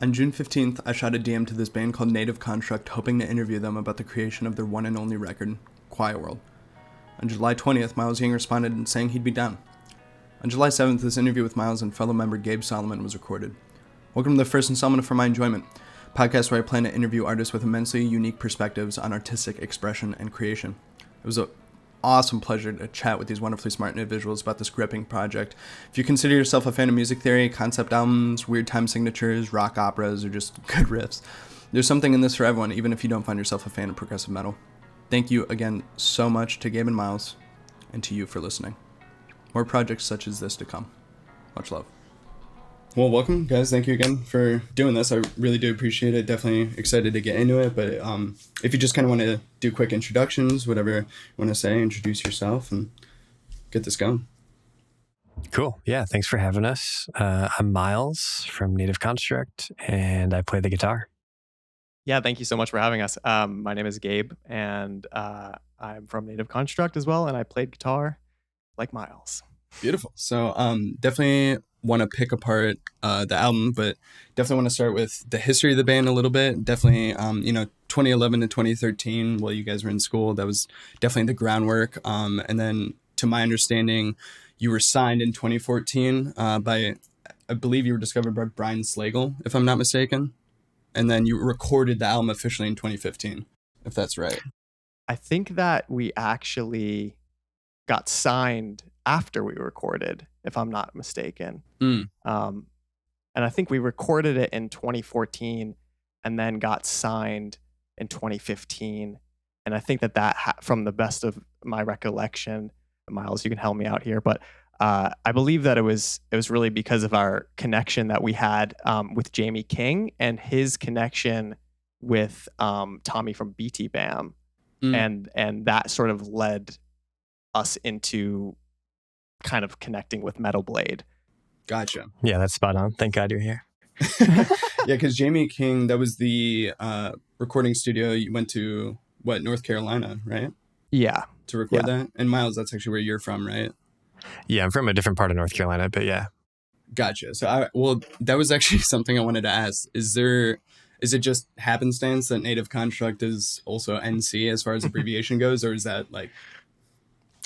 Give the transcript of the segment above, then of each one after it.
On June 15th, I shot a DM to this band called Native Construct, hoping to interview them about the creation of their one and only record, Quiet World. On July 20th, Myles Young responded saying he'd be down. On July 7th, this interview with Myles and fellow member Gabe Solomon was recorded. Welcome to the first installment of For My Enjoyment, a podcast where I plan to interview artists with immensely unique perspectives on artistic expression and creation. It was an awesome pleasure to chat with these wonderfully smart individuals about this gripping project. If you consider yourself a fan of music theory, concept albums, weird time signatures, rock operas, or just good riffs, there's something in this for everyone, even if you don't find yourself a fan of progressive metal. Thank you again so much to Gabe and Myles, and to you for listening. More projects such as this to come. Much love. Well, welcome, guys. Thank you again for doing this. I really do appreciate it. Definitely excited to get into it. But if you just kind of want to do quick introductions, whatever you want to say, introduce yourself and get this going. Cool. Yeah, thanks for having us. I'm Myles from Native Construct, and I play the guitar. Yeah, thank you so much for having us. My name is Gabe, and I'm from Native Construct as well, and I played guitar like Myles. Beautiful. So definitely want to pick apart the album, but definitely want to start with the history of the band a little bit. Definitely, 2011 to 2013, while you guys were in school, that was definitely the groundwork. And then, to my understanding, you were signed in 2014 by, I believe you were discovered by Brian Slagle, if I'm not mistaken. And then you recorded the album officially in 2015, if that's right. I think that we actually got signed after we recorded, if I'm not mistaken. And I think we recorded it in 2014 and then got signed in 2015. And I think that from the best of my recollection, Myles, you can help me out here, but I believe that it was really because of our connection that we had with Jamie King and his connection with Tommy from BT Bam. And that sort of led us into kind of connecting with Metal Blade. Gotcha. Yeah, that's spot on. Thank God you're here. Yeah, because Jamie King, that was the recording studio you went to, North Carolina, right? Yeah. To record that? And Myles, that's actually where you're from, right? Yeah, I'm from a different part of North Carolina, but yeah. Gotcha. So, that was actually something I wanted to ask. Is it just happenstance that Native Construct is also NC as far as abbreviation goes, or is that like...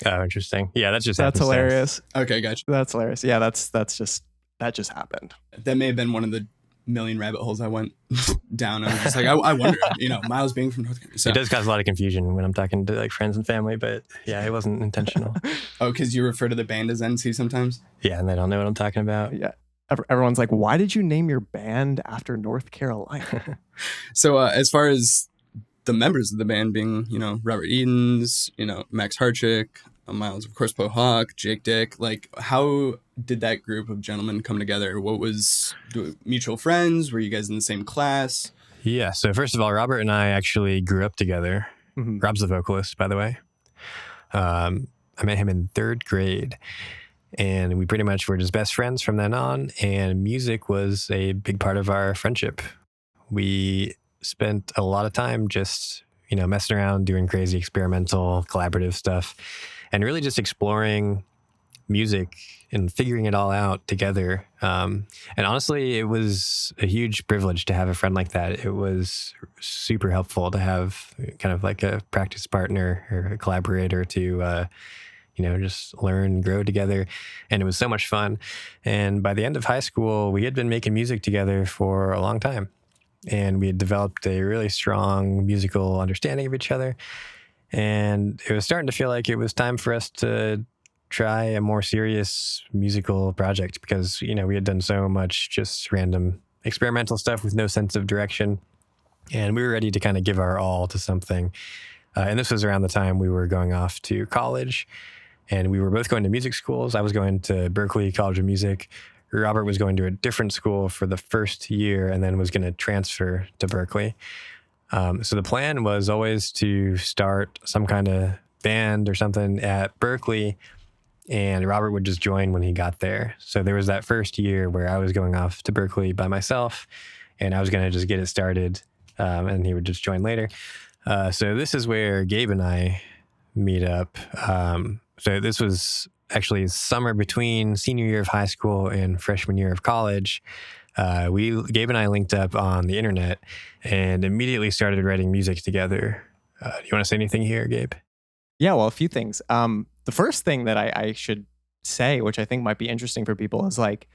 Oh, interesting. Yeah, that's hilarious. Okay, gotcha. That's hilarious. Yeah, that just happened. That may have been one of the million rabbit holes I went down. I was just like, I wonder, Myles being from North Carolina. So, it does cause a lot of confusion when I'm talking to like friends and family, but yeah, it wasn't intentional. Oh, because you refer to the band as NC sometimes? Yeah, and they don't know what I'm talking about. Yeah. Everyone's like, why did you name your band after North Carolina? So as far as the members of the band being, Robert Edens, Max Harchick, Myles, of course, Poe Hawk, Jake Dick, like, how did that group of gentlemen come together? What was mutual friends? Were you guys in the same class? Yeah. So first of all, Robert and I actually grew up together. Mm-hmm. Rob's the vocalist, by the way. I met him in third grade, and we pretty much were just best friends from then on. And music was a big part of our friendship. We spent a lot of time just, messing around, doing crazy experimental, collaborative stuff, and really just exploring music and figuring it all out together. And honestly, it was a huge privilege to have a friend like that. It was super helpful to have kind of like a practice partner or a collaborator to, just learn, grow together. And it was so much fun. And by the end of high school, we had been making music together for a long time. And we had developed a really strong musical understanding of each other. And it was starting to feel like it was time for us to try a more serious musical project because, we had done so much just random experimental stuff with no sense of direction. And we were ready to kind of give our all to something. And this was around the time we were going off to college. And we were both going to music schools. I was going to Berklee College of Music. Robert was going to a different school for the first year and then was going to transfer to Berklee. So the plan was always to start some kind of band or something at Berklee, and Robert would just join when he got there. So there was that first year where I was going off to Berklee by myself, and I was going to just get it started, and he would just join later. So this is where Gabe and I meet up. So this was actually summer between senior year of high school and freshman year of college. Gabe and I linked up on the internet and immediately started writing music together. Do you want to say anything here, Gabe? Yeah, well, a few things. The first thing that I should say, which I think might be interesting for people, is like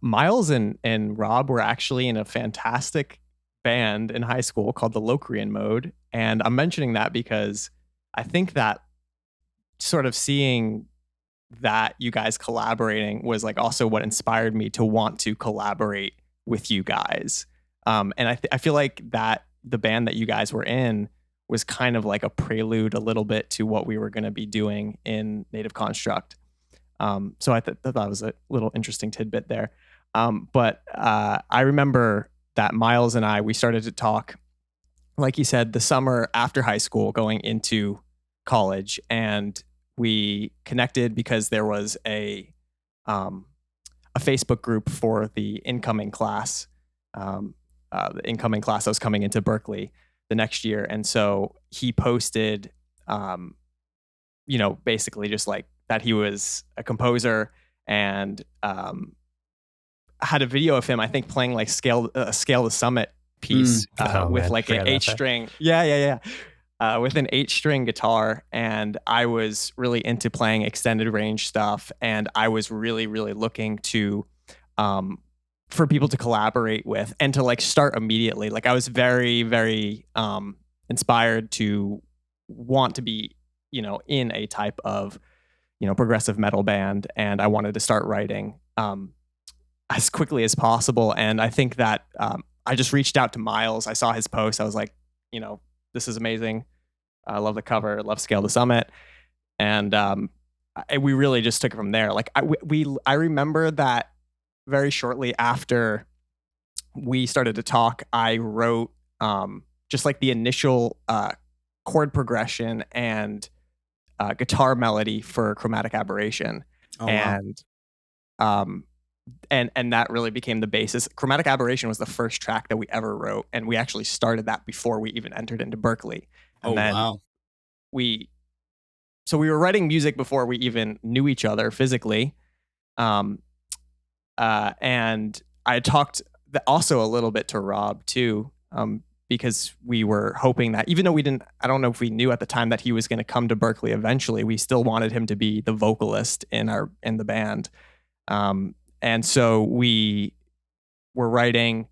Myles and Rob were actually in a fantastic band in high school called the Locrian Mode. And I'm mentioning that because I think that sort of seeing that you guys collaborating was like also what inspired me to want to collaborate with you guys. And I feel like that the band that you guys were in was kind of like a prelude a little bit to what we were going to be doing in Native Construct. So I thought that was a little interesting tidbit there. But I remember that Myles and we started to talk, like you said, the summer after high school going into college, and we connected because there was a Facebook group for the incoming class that was coming into Berkeley the next year. And so he posted, basically just like that he was a composer, and had a video of him, I think, playing like Scale the Summit piece with like an H string. Yeah. With an 8-string guitar. And I was really into playing extended range stuff. And I was really, really looking to, for people to collaborate with and to like start immediately. Like I was very, very inspired to want to be, in a type of, progressive metal band. And I wanted to start writing as quickly as possible. And I think that I just reached out to Myles. I saw his post. I was like, this is amazing. I love the cover. I love Scale the Summit. And we really just took it from there. Like I remember that very shortly after we started to talk, I wrote just like the initial chord progression and guitar melody for Chromatic Aberration. Oh, and wow. And that really became the basis. Chromatic Aberration was the first track that we ever wrote, and we actually started that before we even entered into Berkeley. And wow. we were writing music before we even knew each other physically. And I talked also a little bit to Rob too, because we were hoping that even though I don't know if we knew at the time that he was going to come to Berkeley eventually, we still wanted him to be the vocalist in the band. And so we were writing,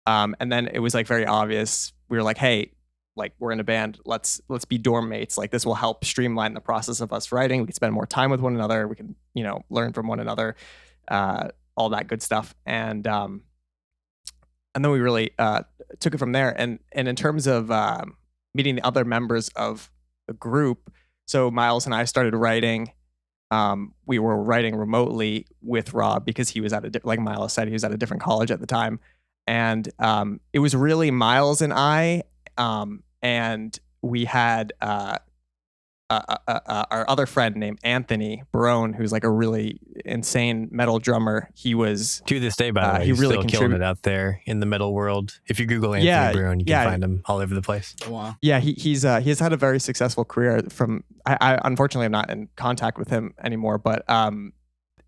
and then it was like very obvious. We were like, hey, like we're in a band. Let's be dorm mates. Like this will help streamline the process of us writing. We can spend more time with one another. We can, learn from one another, all that good stuff. And then we really took it from there. And in terms of meeting the other members of the group, so Myles and I started writing. We were writing remotely with Rob because he was like Myles said, he was at a different college at the time. And it was really Myles and I, and we had our other friend named Anthony Barone, who's like a really insane metal drummer. He was to this day, by the way, he's really still killing it out there in the metal world. If you Google Anthony Barone, you can find him all over the place. Wow. Yeah, he has had a very successful career. I unfortunately am not in contact with him anymore, but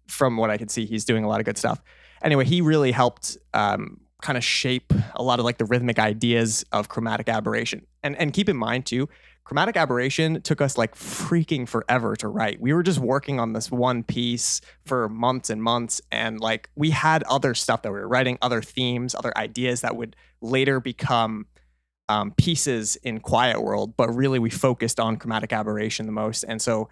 from what I can see, he's doing a lot of good stuff. Anyway, he really helped kind of shape a lot of like the rhythmic ideas of Chromatic Aberration. And keep in mind too, Chromatic Aberration took us like freaking forever to write. We were just working on this one piece for months and months. And like we had other stuff that we were writing, other themes, other ideas that would later become pieces in Quiet World. But really we focused on Chromatic Aberration the most. And so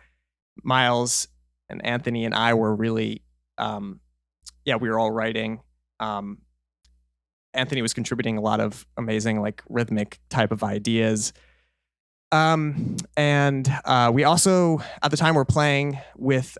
Myles and Anthony and I were really, we were all writing. Anthony was contributing a lot of amazing like rhythmic type of ideas. And we also, at the time, were playing with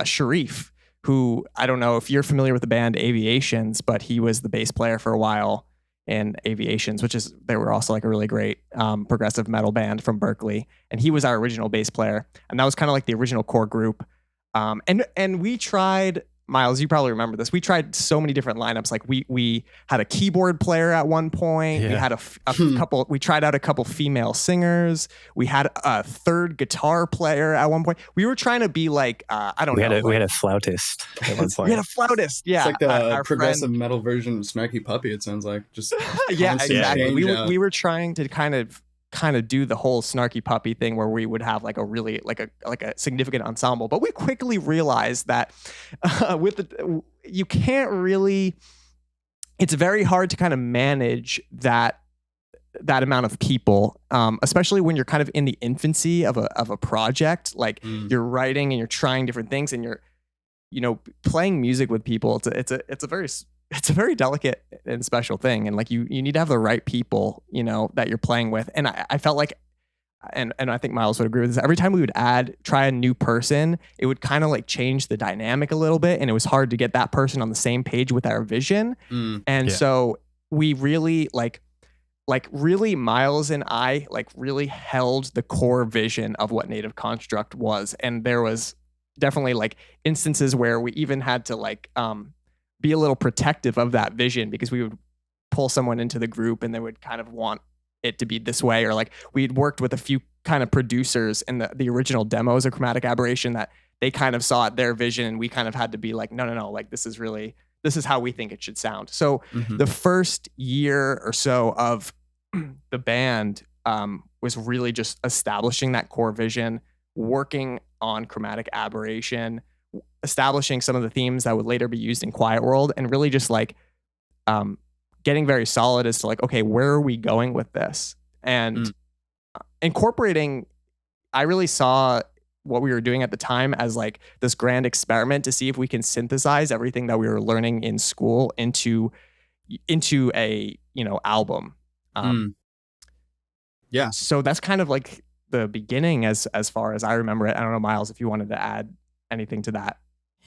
Sharif, who I don't know if you're familiar with the band Aviations, but he was the bass player for a while in Aviations, they were also like a really great progressive metal band from Berkeley. And he was our original bass player. And that was kind of like the original core group. And we tried Myles, you probably remember this. We tried so many different lineups. Like we had a keyboard player at one point. Yeah. We had a couple. We tried out a couple female singers. We had a third guitar player at one point. We were trying to be like I don't know. We had a flautist at one point. We had a flautist. Yeah, It's like the our progressive friend, metal version of Snarky Puppy. It sounds like just yeah, constant exactly. change out. We were trying to kind of do the whole Snarky Puppy thing where we would have like a really like a significant ensemble, but we quickly realized that you can't really, it's very hard to kind of manage that amount of people, especially when you're kind of in the infancy of a project. Like you're writing and you're trying different things and you're, playing music with people. It's a very delicate and special thing. And like you need to have the right people, that you're playing with. And I felt like, and I think Myles would agree with this, every time we would try a new person, it would kind of like change the dynamic a little bit. And it was hard to get that person on the same page with our vision. So we really really Myles and I like really held the core vision of what Native Construct was. And there was definitely like instances where we even had to like, be a little protective of that vision, because we would pull someone into the group and they would kind of want it to be this way. Or like we'd worked with a few kind of producers in the original demos of Chromatic Aberration that they kind of saw their vision, and we kind of had to be like, no, like this is how we think it should sound. So the first year or so of the band was really just establishing that core vision, working on Chromatic Aberration, establishing some of the themes that would later be used in Quiet World, and really just like getting very solid as to like, okay, where are we going with this? And incorporating, I really saw what we were doing at the time as like this grand experiment to see if we can synthesize everything that we were learning in school into a album. Yeah. So that's kind of like the beginning as far as I remember it. I don't know, Myles, if you wanted to add anything to that.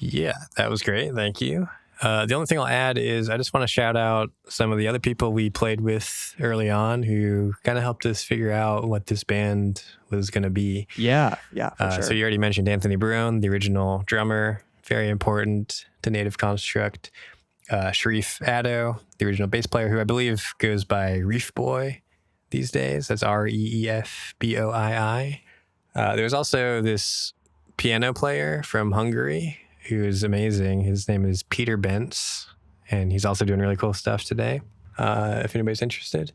Yeah, that was great. Thank you. The only thing I'll add is I just want to shout out some of the other people we played with early on who kind of helped us figure out what this band was going to be. Yeah, for sure. So you already mentioned Anthony Brown, the original drummer, very important to Native Construct. Sharif Addo, the original bass player, who I believe goes by Reef Boy these days. That's REEFBOII. There's also this piano player from Hungary who is amazing. His name is Peter Bentz, and he's also doing really cool stuff today, if anybody's interested.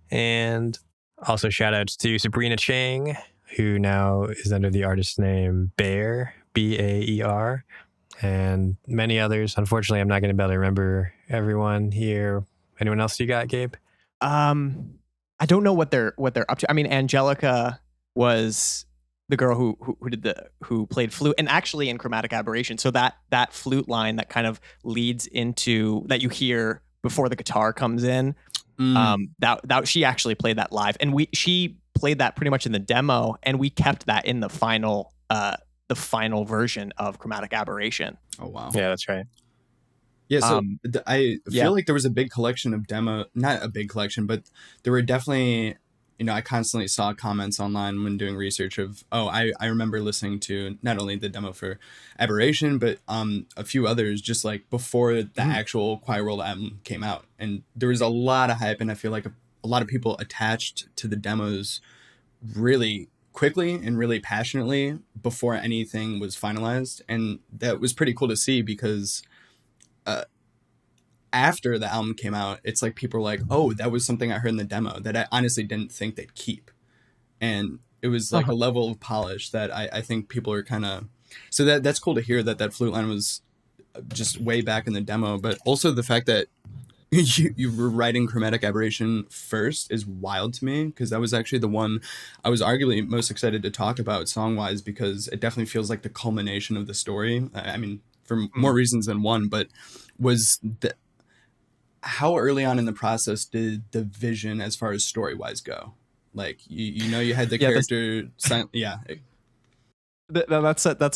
And also shout outs to Sabrina Chang, who now is under the artist name Baer, Baer, and many others. Unfortunately, I'm not going to be able to remember everyone here. Anyone else you got, Gabe? I don't know what they're up to. I mean, Angelica was the girl who played flute, and actually in Chromatic Aberration. So that flute line that kind of leads into that you hear before the guitar comes in. That she actually played that live, and she played that pretty much in the demo, and we kept that in the final version of Chromatic Aberration. Oh wow. Yeah, that's right. Yeah, so I feel like there was a big collection of not a big collection, but there were definitely, I constantly saw comments online when doing research of, I remember listening to not only the demo for Aberration, but a few others just like before the actual Quiet World album came out. And there was a lot of hype, and I feel like a lot of people attached to the demos really quickly and really passionately before anything was finalized. And that was pretty cool to see, because after the album came out, it's like people were like, oh, that was something I heard in the demo that I honestly didn't think they'd keep. And it was like a level of polish that I think people are kind of, so that's cool to hear that flute line was just way back in the demo. But also the fact that you were writing Chromatic Aberration first is wild to me, because that was actually the one I was arguably most excited to talk about song-wise, because it definitely feels like the culmination of the story. I mean, for more reasons than one, but was how early on in the process did the vision as far as story-wise go? Like, you had the character... That's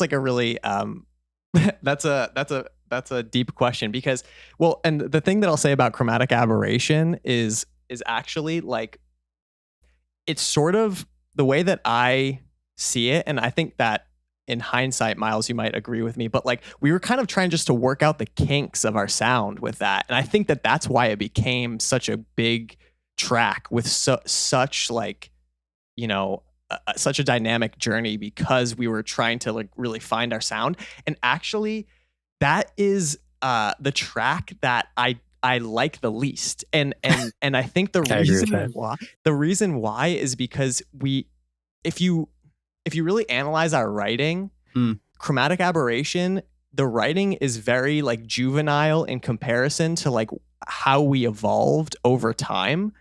like a really... that's a deep question, because, well, and the thing that I'll say about Chromatic Aberration is actually like, it's sort of the way that I see it. And I think that in hindsight, Myles, you might agree with me, but like we were kind of trying just to work out the kinks of our sound with that. And I think that that's why it became such a big track with such like, you know, such a dynamic journey, because we were trying to like really find our sound. And actually that is the track that I like the least. And I think the reason why is because if you really analyze our writing, Chromatic Aberration, the writing is very like juvenile in comparison to like how we evolved over time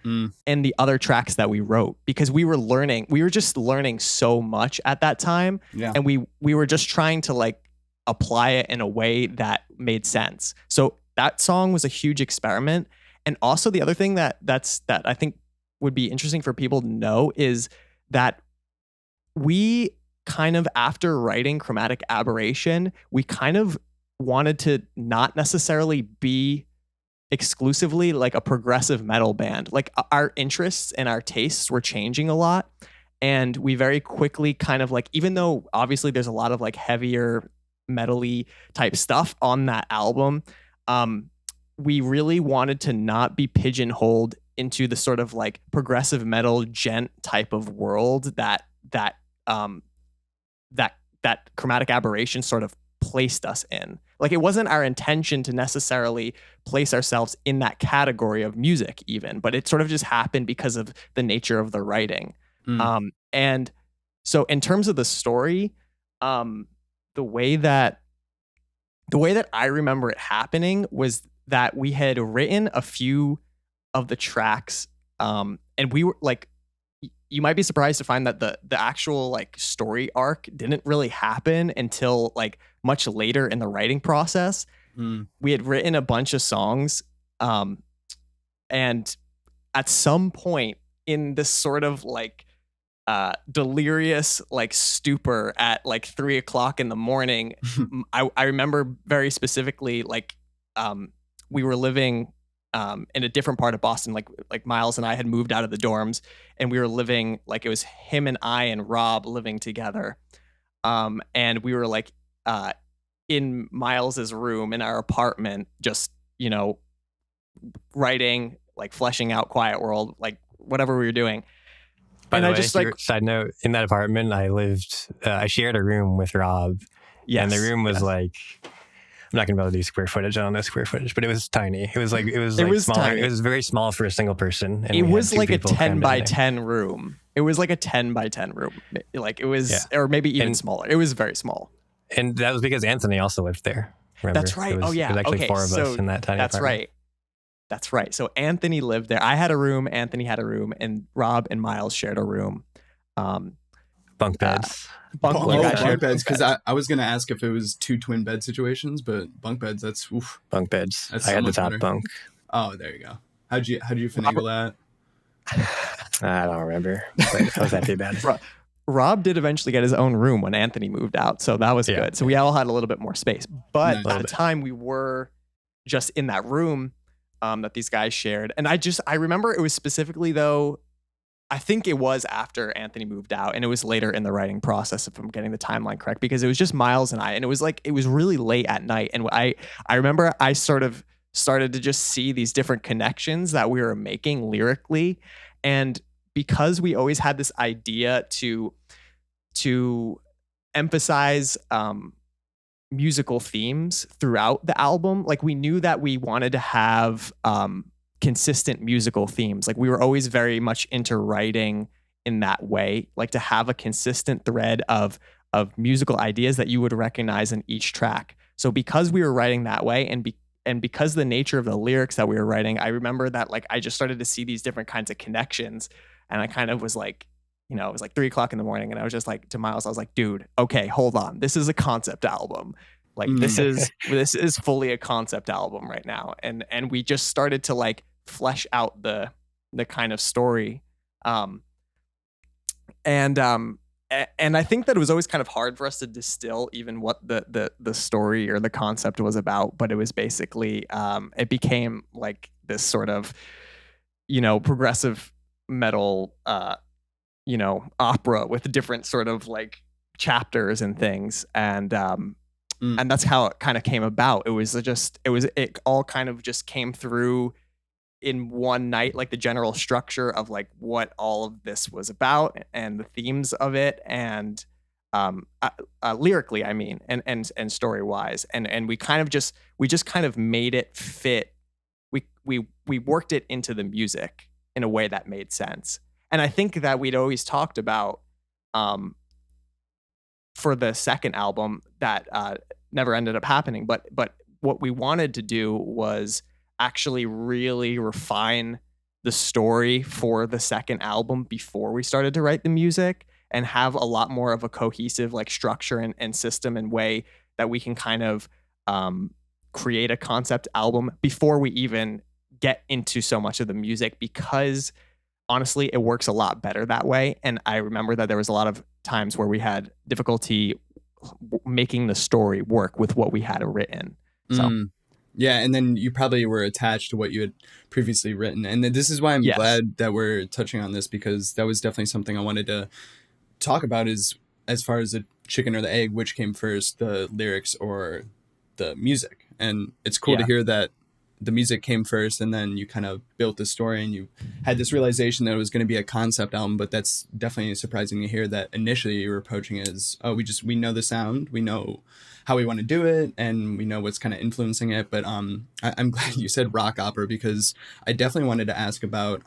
and the other tracks that we wrote, because we were just learning so much at that time. Yeah. And we were just trying to like apply it in a way that made sense. So that song was a huge experiment. And also the other thing that I think would be interesting for people to know is that we kind of, after writing Chromatic Aberration, we kind of wanted to not necessarily be exclusively like a progressive metal band. Like our interests and our tastes were changing a lot. And we very quickly kind of like, even though obviously there's a lot of like heavier metal-y type stuff on that album, we really wanted to not be pigeonholed into the sort of like progressive metal gent type of world that Chromatic Aberration sort of placed us in. Like it wasn't our intention to necessarily place ourselves in that category of music even, but it sort of just happened because of the nature of the writing. And so in terms of the story, the way that I remember it happening was that we had written a few of the tracks, and we were like, you might be surprised to find that the actual like story arc didn't really happen until like much later in the writing process. We had written a bunch of songs, and at some point in this sort of like delirious like stupor at like 3 o'clock in the morning, I remember very specifically like we were living in a different part of Boston. Like Myles and I had moved out of the dorms, and we were living, like it was him and I and Rob living together. And we were like in Myles's room in our apartment, just, you know, writing, like fleshing out Quiet World, like whatever we were doing. By and the I way, just like, side note, in that apartment, I shared a room with Rob. yes, and the room was like, I'm not gonna be able to do square footage. I don't know square footage, but it was tiny. It was smaller. Tiny. It was very small for a single person. And it was like a 10 by 10 room. It was like a 10 by 10 room. Like it was, or maybe even smaller. It was very small. And that was because Anthony also lived there. Remember? That's right. It was actually four of us in that tiny apartment. That's right. So Anthony lived there. I had a room, Anthony had a room, and Rob and Myles shared a room. Bunk beds. Bunk beds, because I was going to ask if it was 2 twin bed situations, but bunk beds, that's oof. Bunk beds. That's I had the top better. bunk. Oh, there you go. How'd you finagle that? I don't remember. But was that too bad? Rob did eventually get his own room when Anthony moved out, so that was good. So we all had a little bit more space. But at the time, we were just in that room that these guys shared. And I remember it was specifically, though, I think it was after Anthony moved out, and it was later in the writing process, if I'm getting the timeline correct, because it was just Myles and I, and it was really late at night. And I remember I sort of started to just see these different connections that we were making lyrically. And because we always had this idea to emphasize musical themes throughout the album, like we knew that we wanted to have consistent musical themes. Like we were always very much into writing in that way, like to have a consistent thread of musical ideas that you would recognize in each track. So because we were writing that way, and because the nature of the lyrics that we were writing, I remember that like I just started to see these different kinds of connections, and I kind of was like, you know, it was like 3 o'clock in the morning, and I was just like, to Myles, I was like, dude, okay, hold on, this is a concept album. Like this is fully a concept album right now. And we just started to like flesh out the kind of story. And I think that it was always kind of hard for us to distill even what the story or the concept was about, but it was basically it became like this sort of, you know, progressive metal you know, opera with different sort of like chapters and things, and that's how it kind of came about. It all kind of just came through in one night, like the general structure of like what all of this was about and the themes of it, and lyrically, I mean, and story wise, and we just kind of made it fit. We worked it into the music in a way that made sense, and I think that we'd always talked about for the second album that never ended up happening, but what we wanted to do was actually really refine the story for the second album before we started to write the music, and have a lot more of a cohesive like structure and system and way that we can kind of create a concept album before we even get into so much of the music, because honestly it works a lot better that way. And I remember that there was a lot of times where we had difficulty making the story work with what we had written. So yeah, and then you probably were attached to what you had previously written. And this is why I'm glad that we're touching on this, because that was definitely something I wanted to talk about, is as far as the chicken or the egg, which came first, the lyrics or the music. And it's cool to hear that the music came first, and then you kind of built the story, and you had this realization that it was going to be a concept album. But that's definitely surprising to hear that initially you were approaching it as, oh, we know the sound, we know how we want to do it, and we know what's kind of influencing it. But I'm glad you said rock opera, because I definitely wanted to ask about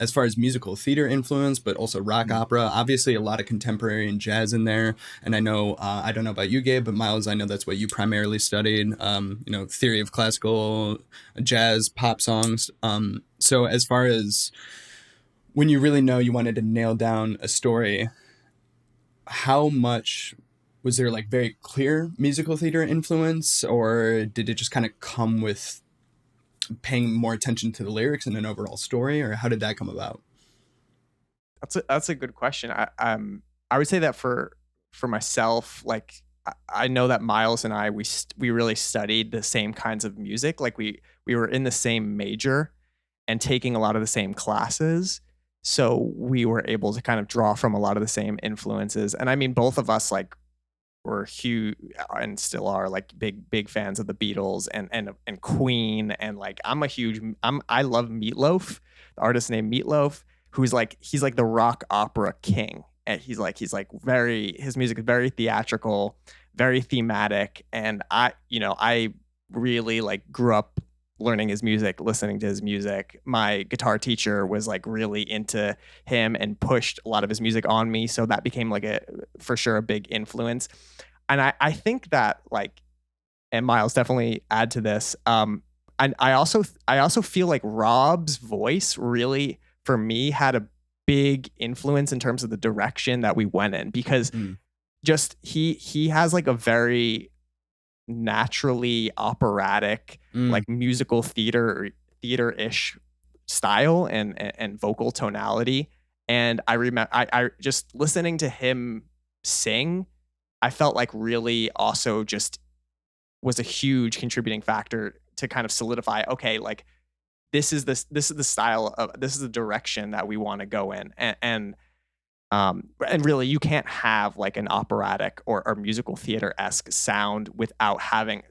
as far as musical theater influence, but also rock opera. Obviously a lot of contemporary and jazz in there, and I know I don't know about you, Gabe, but Myles, I know that's what you primarily studied, theory of classical jazz pop songs. So as far as when you really know you wanted to nail down a story, how much was there like very clear musical theater influence, or did it just kind of come with paying more attention to the lyrics and an overall story, or how did that come about? That's a good question. I would say that for myself, like I know that Myles and I we really studied the same kinds of music. Like we were in the same major and taking a lot of the same classes, so we were able to kind of draw from a lot of the same influences. And I mean, both of us like were huge and still are like big fans of the Beatles and Queen, and like I love Meatloaf, the artist named Meatloaf, who's like he's like the rock opera king, and he's like his music is very theatrical, very thematic, and I really like grew up learning his music, listening to his music. My guitar teacher was like really into him and pushed a lot of his music on me, so that became like for sure a big influence. And I think that like, and Myles definitely add to this, and I also feel like Rob's voice really for me had a big influence in terms of the direction that we went in, because just he has like a very naturally operatic like musical theater-ish style and vocal tonality. And I remember I just listening to him sing, I felt like really also just was a huge contributing factor to kind of solidify, okay, like this is the style of, this is the direction that we want to go in. And really you can't have like an operatic or musical theater-esque sound without having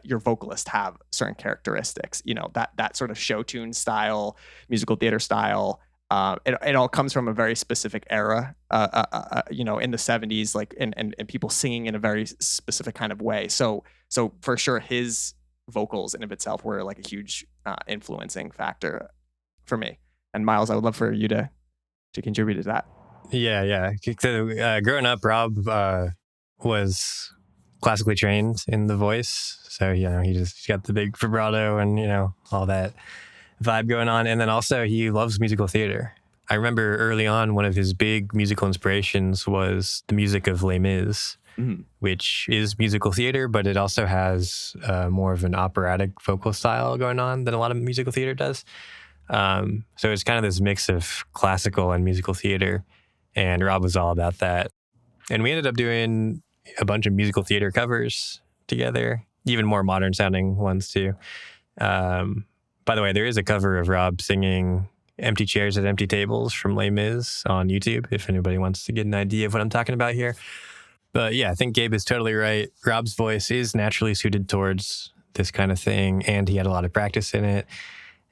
your vocalist have certain characteristics, that sort of show tune style, musical theater style. It all comes from a very specific era, in the 70s, like, and people singing in a very specific kind of way. So for sure his vocals in of itself were like a huge influencing factor for me. And Myles, I would love for you to contribute to that. Yeah. So, growing up, Rob was classically trained in the voice. So, he's got the big vibrato and, all that vibe going on. And then also he loves musical theater. I remember early on, one of his big musical inspirations was the music of Les Mis, which is musical theater, but it also has more of an operatic vocal style going on than a lot of musical theater does. So it's kind of this mix of classical and musical theater. And Rob was all about that. And we ended up doing a bunch of musical theater covers together, even more modern sounding ones too. By the way, there is a cover of Rob singing Empty Chairs at Empty Tables from Les Mis on YouTube, if anybody wants to get an idea of what I'm talking about here. But yeah, I think Gabe is totally right. Rob's voice is naturally suited towards this kind of thing, and he had a lot of practice in it.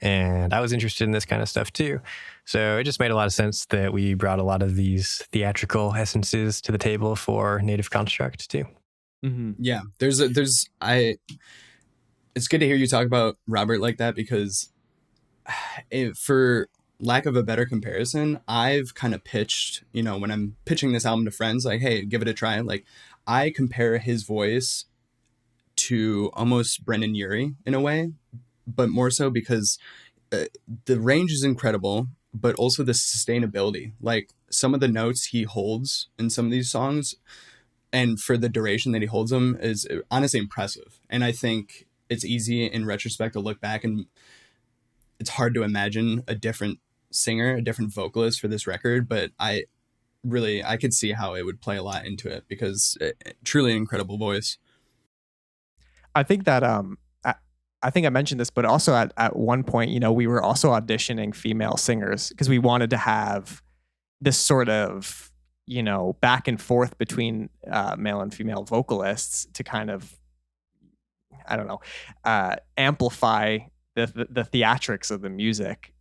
And I was interested in this kind of stuff too. So it just made a lot of sense that we brought a lot of these theatrical essences to the table for Native Construct too. Mm-hmm. Yeah, it's good to hear you talk about Robert like that, because for lack of a better comparison, I've kind of pitched, when I'm pitching this album to friends, like, hey, give it a try. Like, I compare his voice to almost Brendan Urie in a way, but more so because the range is incredible, but also the sustainability. Like, some of the notes he holds in some of these songs, and for the duration that he holds them, is honestly impressive. And I think it's easy in retrospect to look back, and it's hard to imagine a different singer, a different vocalist for this record, but I could see how it would play a lot into it, because truly incredible voice. I think that I think I mentioned this, but also at one point, we were also auditioning female singers because we wanted to have this sort of, back and forth between male and female vocalists to kind of, I don't know, amplify the theatrics of the music.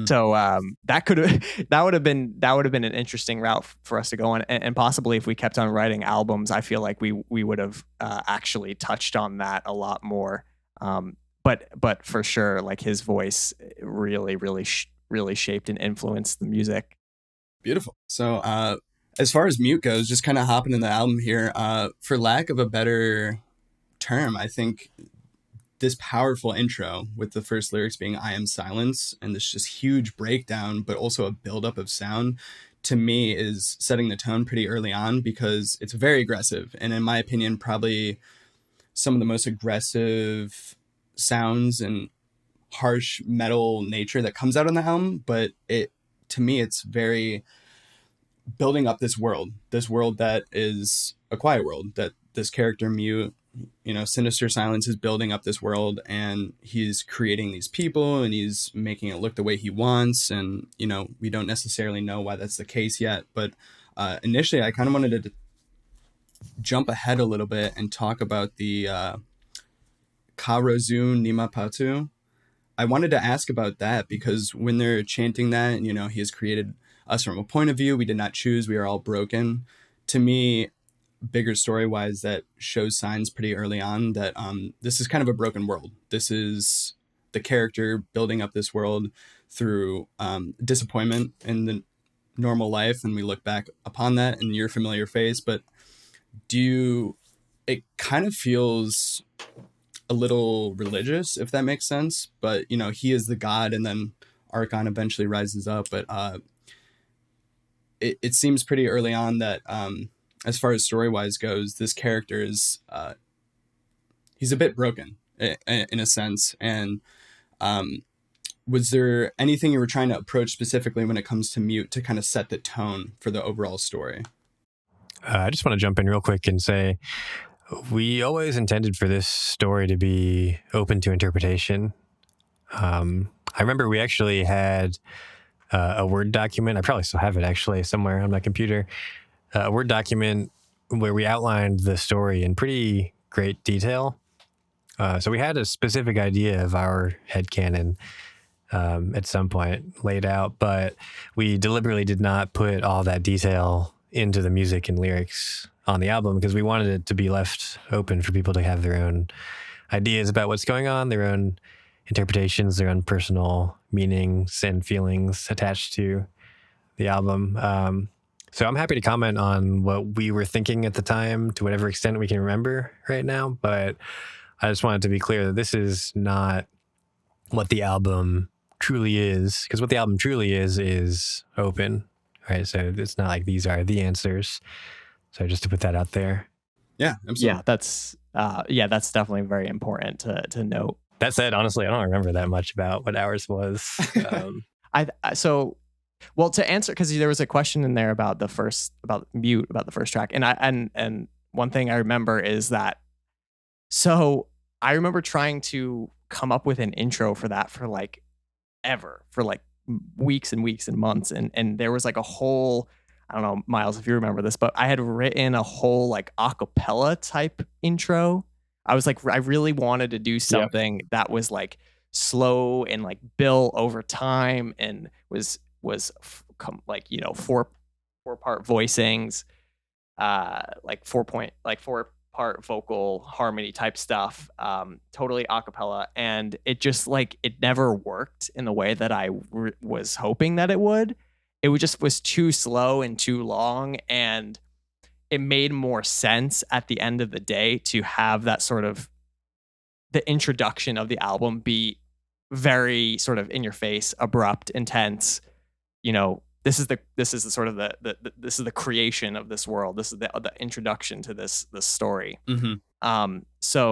So that would have been an interesting route for us to go on, and possibly if we kept on writing albums, I feel like we would have actually touched on that a lot more. But for sure, like, his voice really shaped and influenced the music. Beautiful. So as far as mute goes, just kind of hopping in the album here, for lack of a better term, I think this powerful intro with the first lyrics being "I am silence," and this just huge breakdown, but also a buildup of sound, to me is setting the tone pretty early on, because it's very aggressive. And in my opinion, probably some of the most aggressive sounds and harsh metal nature that comes out on the album. But to me, it's very building up this world that is a quiet world, that this character Mute, Sinister Silence, is building up this world, and he's creating these people, and he's making it look the way he wants. And, we don't necessarily know why that's the case yet. But initially, I kind of wanted to jump ahead a little bit and talk about the Karozu Nima Patu. I wanted to ask about that, because when they're chanting that, he has created us from a point of view we did not choose, we are all broken. To me, bigger story wise, that shows signs pretty early on that this is kind of a broken world. This is the character building up this world through disappointment in the normal life, and we look back upon that in your familiar face. But it kind of feels a little religious, if that makes sense. But he is the god, and then Archon eventually rises up. But it seems pretty early on that as far as story-wise goes, this character is he's a bit broken in a sense. And was there anything you were trying to approach specifically when it comes to Mute to kind of set the tone for the overall story? I just want to jump in real quick and say we always intended for this story to be open to interpretation. I remember we actually had a Word document. I probably still have it actually somewhere on my computer. A Word document where we outlined the story in pretty great detail. So we had a specific idea of our headcanon at some point laid out, but we deliberately did not put all that detail into the music and lyrics on the album, because we wanted it to be left open for people to have their own ideas about what's going on, their own interpretations, their own personal meanings and feelings attached to the album. So I'm happy to comment on what we were thinking at the time to whatever extent we can remember right now. But I just wanted to be clear that this is not what the album truly is, because what the album truly is open, right? So it's not like these are the answers. So just to put that out there. Yeah, absolutely. Yeah, that's definitely very important to note. That said, honestly, I don't remember that much about what ours was. Well, to answer, because there was a question in there about the first track, and one thing I remember is that. So I remember trying to come up with an intro for that for like weeks and weeks and months, and there was like a whole, I don't know, Myles, if you remember this, but I had written a whole like a cappella type intro. I was like, I really wanted to do something that was like slow and like built over time and was like, you know, four part voicings, like 4-part vocal harmony type stuff, totally a cappella. And it just like, it never worked in the way that I was hoping that it would. It was too slow and too long, and it made more sense at the end of the day to have that sort of the introduction of the album be very sort of in your face, abrupt, intense. You know, this is the sort of this is the creation of this world. This is the introduction to this story. So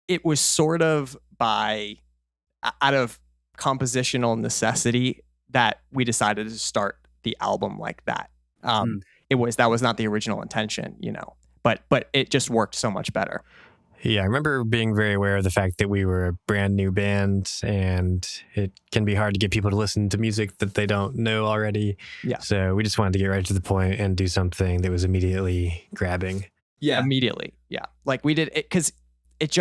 it was sort of out of compositional necessity that we decided to start the album like that. That was not the original intention, you know, but it just worked so much better. Yeah, I remember being very aware of the fact that we were a brand new band, and it can be hard to get people to listen to music that they don't know already. Yeah. So we just wanted to get right to the point and do something that was immediately grabbing. Yeah. Immediately. Yeah. Like we did it because it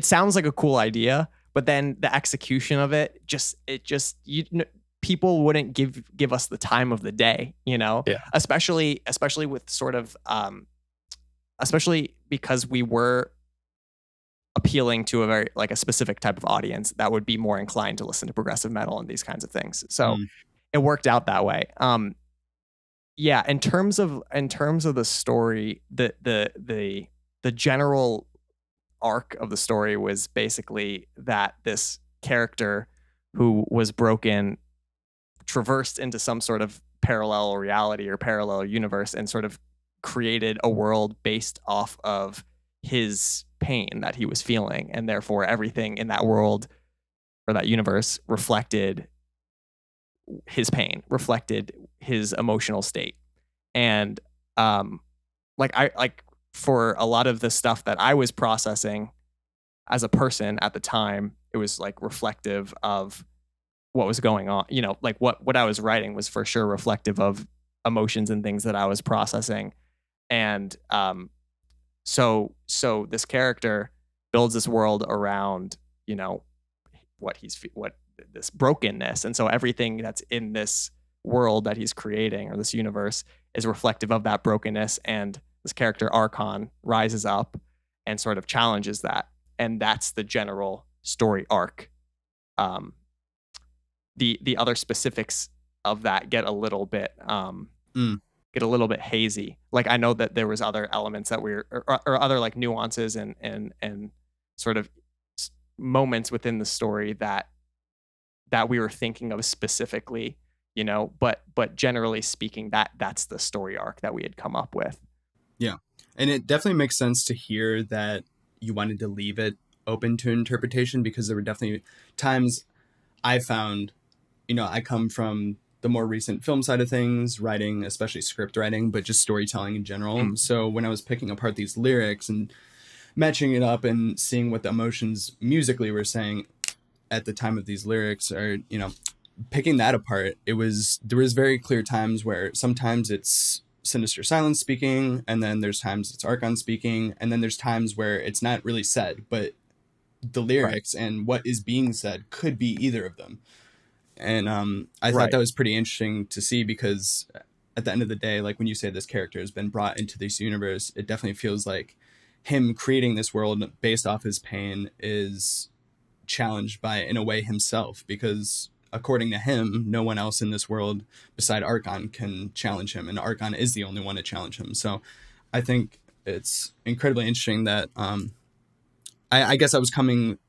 sounds like a cool idea, but then the execution of it people wouldn't give us the time of the day, you know? Yeah. Especially with sort of especially because we were appealing to a very like a specific type of audience that would be more inclined to listen to progressive metal and these kinds of things. So it worked out that way. Yeah, in terms of the story, the general arc of the story was basically that this character who was broken traversed into some sort of parallel reality or parallel universe and sort of created a world based off of his pain that he was feeling, and therefore everything in that world or that universe reflected his pain, reflected his emotional state. And for a lot of the stuff that I was processing as a person at the time, it was like reflective of what was going on. You know, like what I was writing was for sure reflective of emotions and things that I was processing. And so this character builds this world around, you know, what this brokenness. And so everything that's in this world that he's creating or this universe is reflective of that brokenness. And this character Archon rises up and sort of challenges that. And that's the general story arc. The other specifics of that get a little bit hazy. Like I know that there was other elements that or other like nuances and sort of moments within the story that we were thinking of specifically, you know, but generally speaking, that's the story arc that we had come up with. Yeah. And it definitely makes sense to hear that you wanted to leave it open to interpretation, because there were definitely times I found, you know, I come from the more recent film side of things, writing, especially script writing, but just storytelling in general. So when I was picking apart these lyrics and matching it up and seeing what the emotions musically were saying at the time of these lyrics, or, you know, picking that apart, there was very clear times where sometimes it's Sinister Silence speaking, and then there's times it's Archon speaking, and then there's times where it's not really said, but the lyrics and what is being said could be either of them. And I thought that was pretty interesting to see, because at the end of the day, like when you say this character has been brought into this universe, it definitely feels like him creating this world based off his pain is challenged by, in a way, himself, because according to him, no one else in this world beside Archon can challenge him, and Archon is the only one to challenge him. So I think it's incredibly interesting that I guess I was coming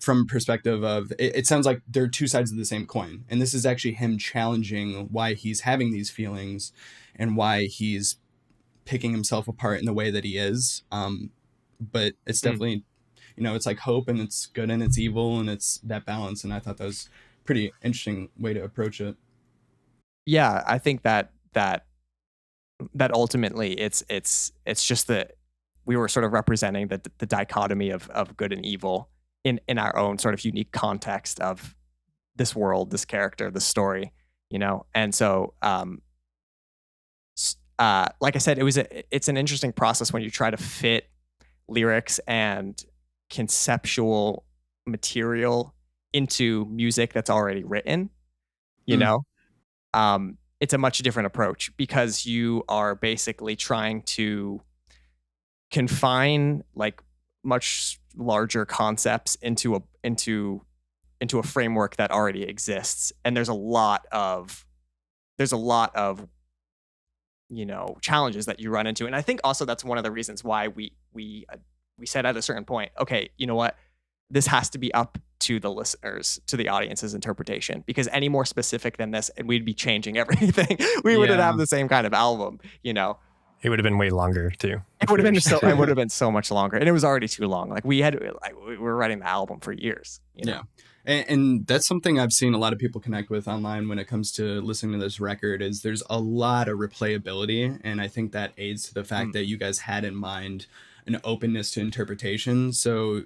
from a perspective of it sounds like there are two sides of the same coin, and this is actually him challenging why he's having these feelings and why he's picking himself apart in the way that he is. But it's definitely, you know, it's like hope, and it's good and it's evil, and it's that balance. And I thought that was a pretty interesting way to approach it. Yeah, I think that ultimately it's just that we were sort of representing the dichotomy of good and evil in our own sort of unique context of this world, this character, this story, And so, like I said, it's an interesting process when you try to fit lyrics and conceptual material into music that's already written, it's a much different approach because you are basically trying to confine like much larger concepts into a framework that already exists. And there's a lot of challenges that you run into. And I think also that's one of the reasons why we said at a certain point, okay, you know what? This has to be up to the listeners, to the audience's interpretation, because any more specific than this, and we'd be changing everything. We wouldn't have the same kind of album, It would have been way longer too. It would have been so much longer, and it was already too long. Like we were writing the album for years. Yeah. And that's something I've seen a lot of people connect with online when it comes to listening to this record is there's a lot of replayability. And I think that aids to the fact that you guys had in mind an openness to interpretation. So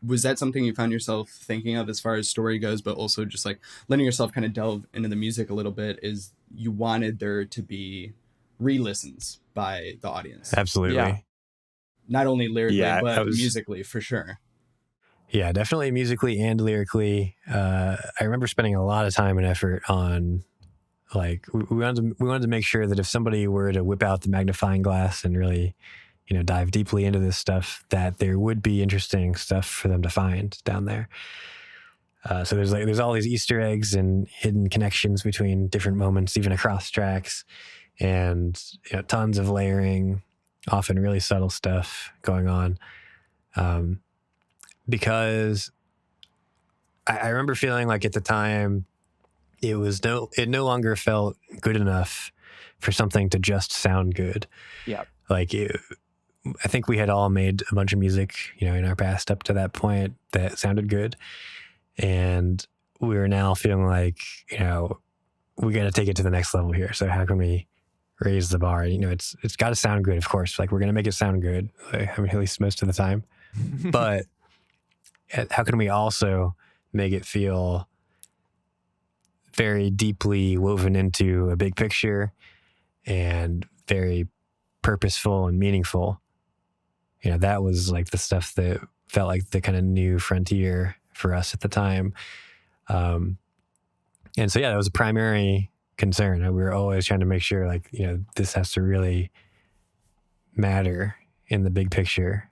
was that something you found yourself thinking of as far as story goes, but also just like letting yourself kind of delve into the music a little bit, is you wanted there to be re-listens by the audience? Absolutely. Yeah. Not only lyrically, but musically for sure. Yeah, definitely musically and lyrically. I remember spending a lot of time and effort on, like, we wanted to make sure that if somebody were to whip out the magnifying glass and really, dive deeply into this stuff, that there would be interesting stuff for them to find down there. So there's all these Easter eggs and hidden connections between different moments, even across tracks, and tons of layering, often really subtle stuff going on. Because I remember feeling like at the time it no longer felt good enough for something to just sound good. Yeah. Like I think we had all made a bunch of music, in our past up to that point that sounded good. And we were now feeling like, we got to take it to the next level here. So how can we raise the bar? It's got to sound good, of course. Like we're going to make it sound good. At least most of the time. But how can we also make it feel very deeply woven into a big picture and very purposeful and meaningful? That was like the stuff that felt like the kind of new frontier for us at the time. And so, yeah, that was a primary concern. We were always trying to make sure, like, this has to really matter in the big picture.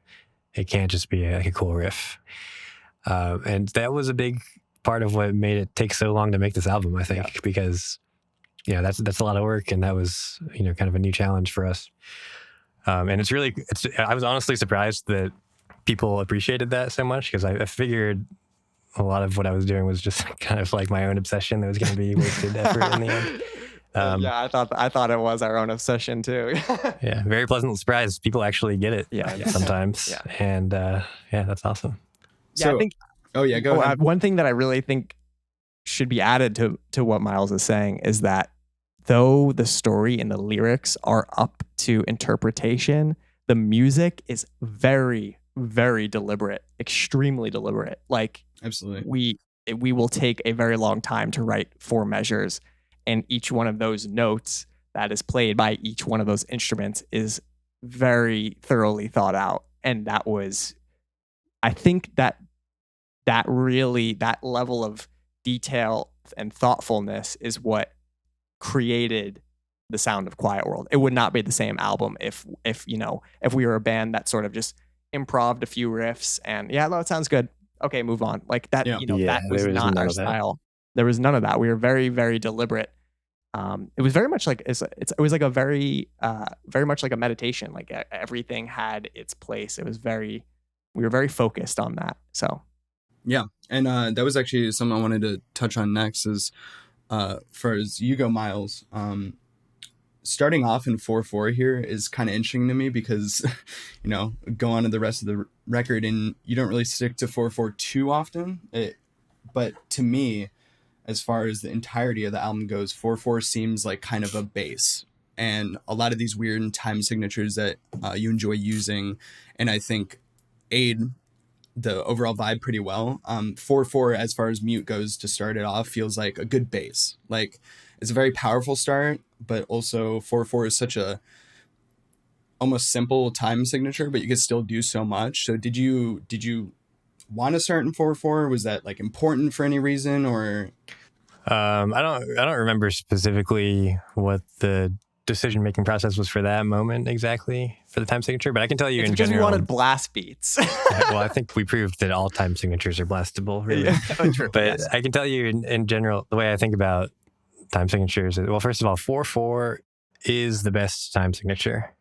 It can't just be like a cool riff. And that was a big part of what made it take so long to make this album, I think, because, that's a lot of work. And that was, kind of a new challenge for us. And I was honestly surprised that people appreciated that so much, because I figured a lot of what I was doing was just kind of like my own obsession that was going to be wasted effort in the end. I thought it was our own obsession too. Yeah, very pleasant surprise. People actually get it sometimes. Yeah. And that's awesome. Yeah, I think. Oh yeah, go ahead. One thing that I really think should be added to what Myles is saying is that though the story and the lyrics are up to interpretation, the music is very, very deliberate, extremely deliberate. Like, absolutely, we will take a very long time to write 4 measures, and each one of those notes that is played by each one of those instruments is very thoroughly thought out. And that was, I think that level of detail and thoughtfulness is what created the sound of Quiet World. It would not be the same album if we were a band that sort of just improv'd a few riffs and it sounds good. Okay, move on. Like that, that was not our style. There was none of that. We were very, very deliberate. It was very much like it was like a very much like a meditation. Like everything had its place. We were very focused on that. So yeah, and that was actually something I wanted to touch on next. Is for as you go, Myles, starting off in 4/4 here is kind of interesting to me because, go on to the rest of the record and you don't really stick to 4/4 too often. But to me, as far as the entirety of the album goes, 4/4 seems like kind of a base. And a lot of these weird time signatures that you enjoy using, and I think aid the overall vibe pretty well. 4/4, as far as mute goes, to start it off, feels like a good base. Like, it's a very powerful start, but also 4/4 is such a almost simple time signature, but you could still do so much. So did you want to start in 4/4? Was that like important for any reason, or? I don't remember specifically what the decision-making process was for that moment exactly for the time signature, but I can tell you it's in because general. we wanted blast beats. Well, I think we proved that all time signatures are blastable, really. Yeah, true. But Yes. I can tell you in general, the way I think about time signatures, well, first of all, 4/4 is the best time signature.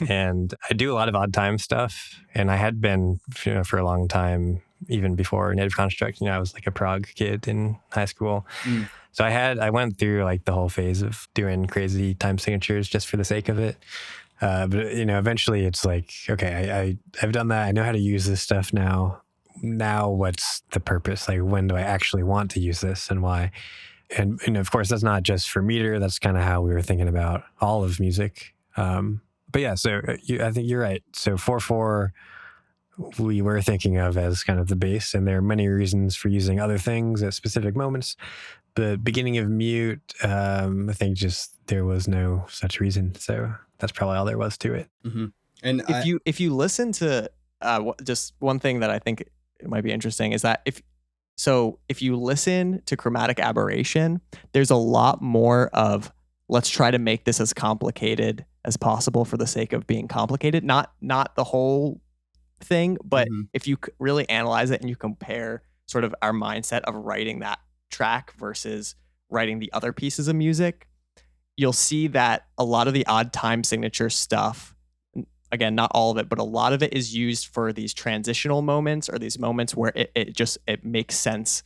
And I do a lot of odd time stuff, and I had been, for a long time, even before Native Construct. I was like a prog kid in high school. So I went through like the whole phase of doing crazy time signatures just for the sake of it. But eventually it's like, okay, I've done that. I know how to use this stuff now. Now what's the purpose? Like, when do I actually want to use this, and why? And of course, that's not just for meter. That's kind of how we were thinking about all of music. But yeah, so I think you're right. So 4/4, we were thinking of as kind of the base, and there are many reasons for using other things at specific moments. The beginning of mute, I think just there was no such reason. So that's probably all there was to it. Mm-hmm. And if you listen to just one thing that I think it might be interesting is that if you listen to Chromatic Aberration, there's a lot more of, let's try to make this as complicated as possible for the sake of being complicated. Not the whole thing, but if you really analyze it and you compare sort of our mindset of writing that track versus writing the other pieces of music, you'll see that a lot of the odd time signature stuff, again, not all of it, but a lot of it is used for these transitional moments, or these moments where it makes sense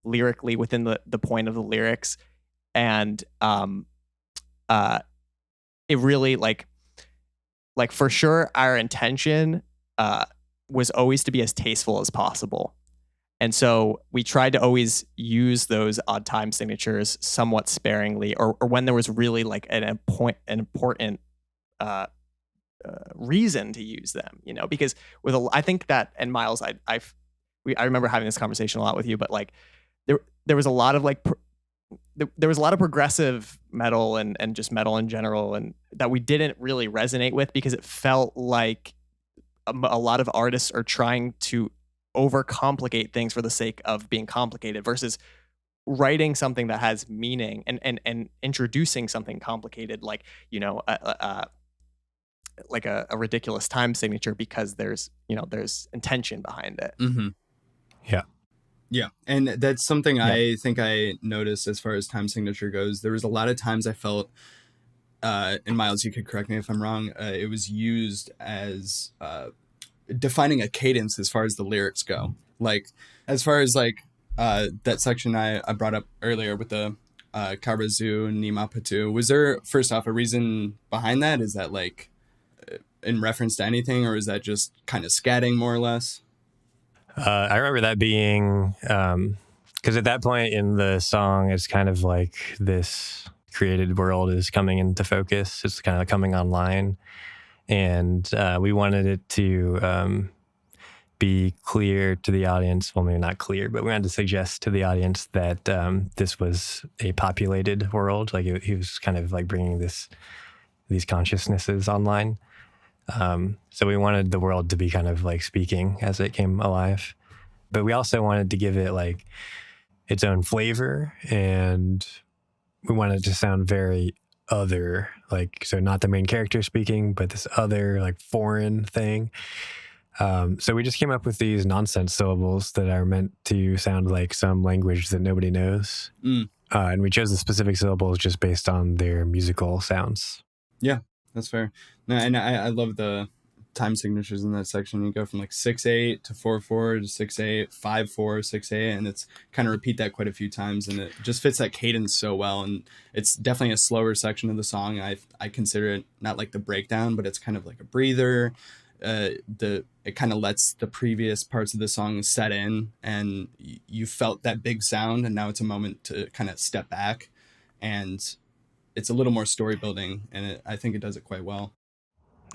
lyrically within the point of the lyrics. And it really like for sure our intention was always to be as tasteful as possible. And so we tried to always use those odd time signatures somewhat sparingly, or when there was really like an important reason to use them, because I think that, and Myles, I remember having this conversation a lot with you, but like there was a lot of like there was a lot of progressive metal and just metal in general, and that we didn't really resonate with, because it felt like a lot of artists are trying to overcomplicate things for the sake of being complicated, versus writing something that has meaning and introducing something complicated, like like a ridiculous time signature, because there's intention behind it. Mm-hmm. Yeah. And that's something I think I noticed as far as time signature goes. There was a lot of times I felt, and Myles, you could correct me if I'm wrong, it was used as defining a cadence as far as the lyrics go. Like, as far as like that section I brought up earlier with the Karazu Nima Patu, was there, first off, a reason behind that? Is that like in reference to anything, or is that just kind of scatting more or less? I remember that being, because at that point in the song, it's kind of like this created world is coming into focus. It's kind of coming online. And we wanted it to be clear to the audience. Well, maybe not clear, but we wanted to suggest to the audience that this was a populated world. Like he was kind of like bringing these consciousnesses online. So we wanted the world to be kind of like speaking as it came alive, but we also wanted to give it like its own flavor, and we wanted it to sound very other, like, so not the main character speaking, but this other like foreign thing. So we just came up with these nonsense syllables that are meant to sound like some language that nobody knows. And we chose the specific syllables just based on their musical sounds. Yeah. That's fair. No, and I love the time signatures in that section. You go from like 6/8 to 4/4 to 6/8, 5/4, 6/8, and it's kind of repeat that quite a few times, and it just fits that cadence so well. And it's definitely a slower section of the song. I consider it not like the breakdown, but it's kind of like a breather. It kind of lets the previous parts of the song set in, and you felt that big sound, and now it's a moment to kind of step back, and it's a little more story building, and I think it does it quite well.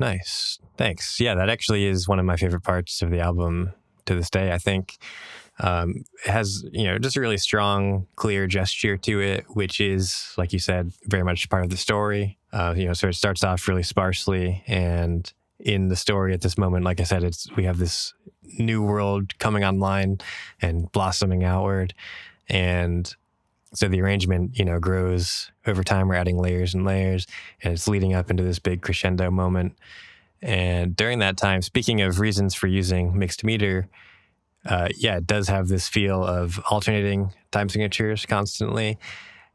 Nice. Thanks. Yeah, that actually is one of my favorite parts of the album, to this day. I think it has, just a really strong, clear gesture to it, which is, like you said, very much part of the story. So it starts off really sparsely, and in the story at this moment, like I said, we have this new world coming online and blossoming outward. And so the arrangement, grows over time. We're adding layers and layers, and it's leading up into this big crescendo moment. And during that time, speaking of reasons for using mixed meter, it does have this feel of alternating time signatures constantly.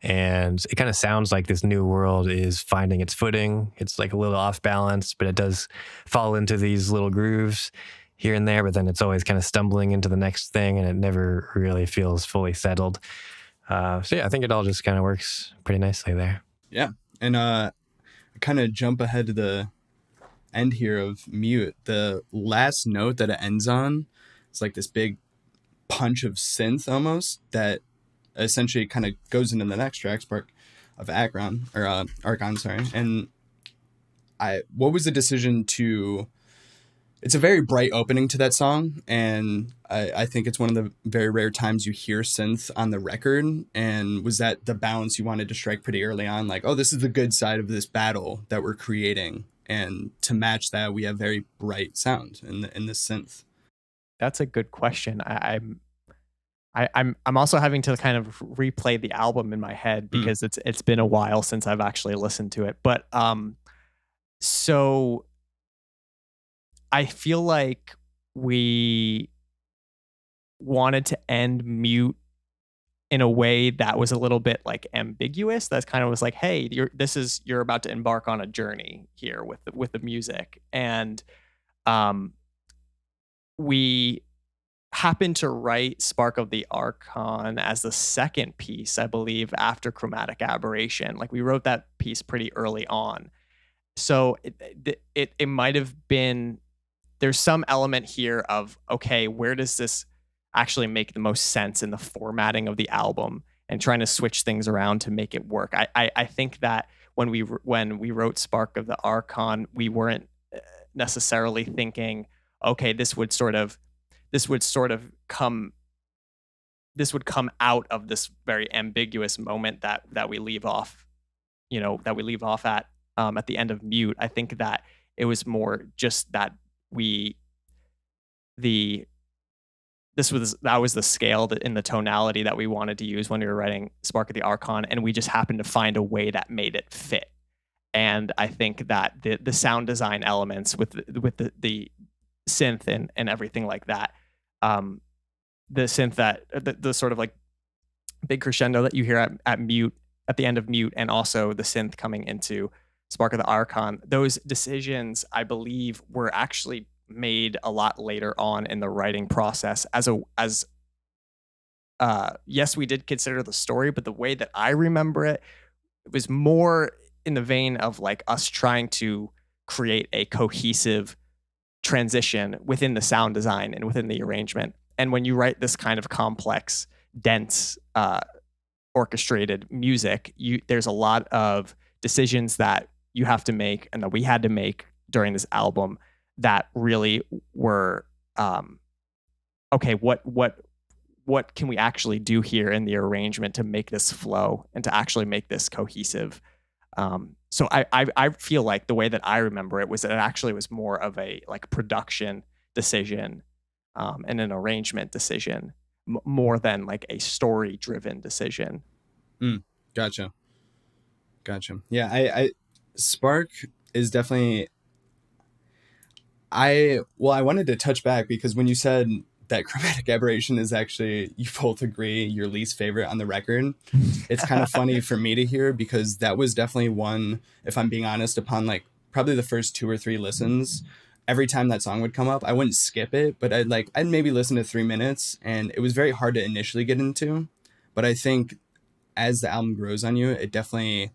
And it kind of sounds like this new world is finding its footing. It's like a little off balance, but it does fall into these little grooves here and there, but then it's always kind of stumbling into the next thing, and it never really feels fully settled. I think it all just kind of works pretty nicely there. Yeah. And I kind of jump ahead to the end here of Mute. The last note that it ends on, it's like this big punch of synth almost that essentially kind of goes into the next track, Spark of Archon, sorry. And what was the decision to... It's a very bright opening to that song, and I think it's one of the very rare times you hear synth on the record. And was that the balance you wanted to strike pretty early on? Like, oh, this is the good side of this battle that we're creating, and to match that, we have very bright sound in this synth. That's a good question. I'm also having to kind of replay the album in my head because it's been a while since I've actually listened to it. But so I feel like we wanted to end Mute in a way that was a little bit like ambiguous. That kind of was like, hey, you're about to embark on a journey here with the music. And we happened to write Spark of the Archon as the second piece, I believe, after Chromatic Aberration. Like, we wrote that piece pretty early on. So it might have been... There's some element here of, okay, where does this actually make the most sense in the formatting of the album, and trying to switch things around to make it work. I think that when we wrote Spark of the Archon, we weren't necessarily thinking, okay, this would come out of this very ambiguous moment that we leave off at the end of Mute. I think that it was more just that that was the scale in the tonality that we wanted to use when we were writing Spark of the Archon, and we just happened to find a way that made it fit. And I think that the sound design elements with the synth and everything like that, the synth that the sort of like big crescendo that you hear at Mute, at the end of Mute, and also the synth coming into Spark of the Archon, those decisions, I believe, were actually made a lot later on in the writing process. Yes, we did consider the story, but the way that I remember it was more in the vein of like us trying to create a cohesive transition within the sound design and within the arrangement. And when you write this kind of complex, dense, orchestrated music, there's a lot of decisions that you have to make, and that we had to make during this album, that really were okay, what can we actually do here in the arrangement to make this flow and to actually make this cohesive. So I feel like the way that I remember it was that it actually was more of a like production decision and an arrangement decision more than like a story driven decision. Gotcha. Yeah, I Spark is definitely... I wanted to touch back because when you said that Chromatic Aberration is actually, you both agree, your least favorite on the record, it's kind of funny for me to hear, because that was definitely one, if I'm being honest, upon like probably the first 2 or 3 listens, every time that song would come up, I wouldn't skip it, but I'd maybe listen to 3 minutes, and it was very hard to initially get into. But I think as the album grows on you, it definitely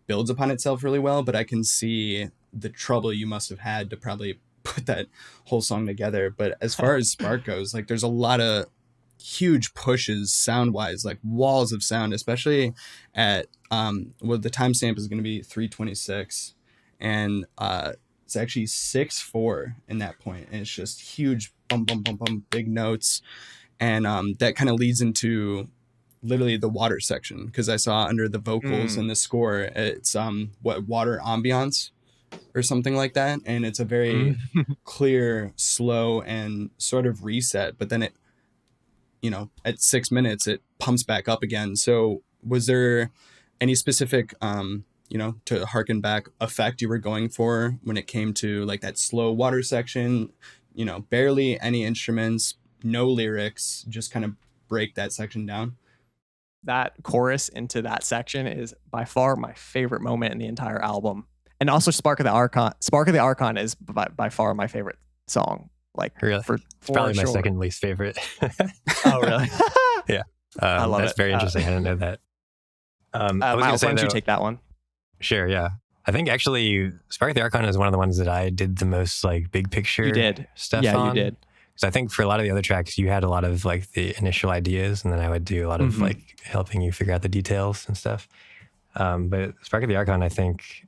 builds upon itself really well. But I can see the trouble you must have had to probably put that whole song together. But as far as Spark goes, like, there's a lot of huge pushes sound wise, like walls of sound, especially at the timestamp is going to be 3:26, and it's actually 6:4 in that point, and it's just huge bum, bum, bum, bum, big notes. And that kind of leads into literally the water section, because I saw under the vocals and the score, it's water ambiance or something like that. And it's a very clear, slow, and sort of reset. But then it, at 6 minutes, it pumps back up again. So was there any specific, to harken back, effect you were going for when it came to like that slow water section, barely any instruments, no lyrics, just kind of break that section down? That chorus into that section is by far my favorite moment in the entire album. And also Spark of the Archon. Spark of the Archon is by far my favorite song. Like, really? For probably my sure. second least favorite. Oh, really? Yeah. I love that's it. very interesting. I didn't know that. I was Myles, why say, don't you take that one? Sure, yeah. I think actually Spark of the Archon is one of the ones that I did the most like big picture stuff on. Yeah, you did. Because I think for a lot of the other tracks, you had a lot of like the initial ideas, and then I would do a lot of like helping you figure out the details and stuff. But Spark of the Archon, I think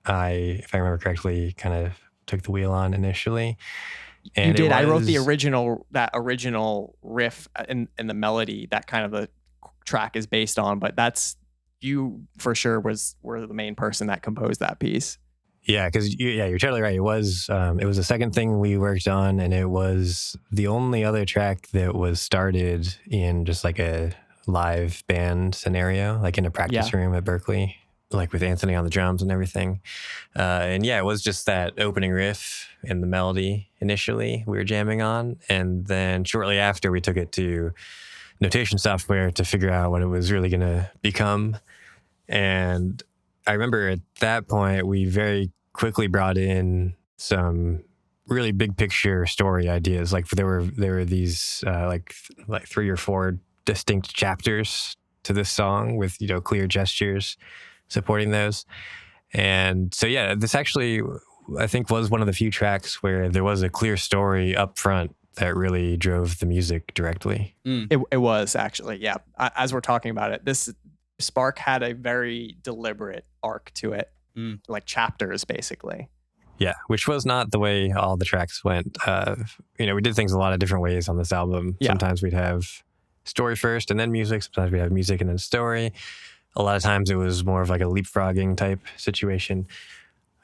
if I remember correctly, kind of took the wheel on initially. And you did. I wrote the original riff in the melody that kind of the track is based on, but that's, you for sure were the main person that composed that piece. Yeah, because you're totally right. It was the second thing we worked on, and it was the only other track that was started in just like a live band scenario, like in a practice room at Berkeley, like with Anthony on the drums and everything. And yeah, it was just that opening riff and the melody initially we were jamming on, and then shortly after we took it to notation software to figure out what it was really going to become. And I remember at that point, we very quickly brought in some really big picture story ideas. Like there were these like 3 or 4 distinct chapters to this song with, clear gestures supporting those. And so, yeah, this actually, I think, was one of the few tracks where there was a clear story up front that really drove the music directly. It was actually, yeah. As we're talking about it, this Spark had a very deliberate arc to it, like chapters, basically. Yeah, which was not the way all the tracks went. We did things a lot of different ways on this album. Yeah. Sometimes we'd have story first and then music. Sometimes we'd have music and then story. A lot of times it was more of like a leapfrogging type situation.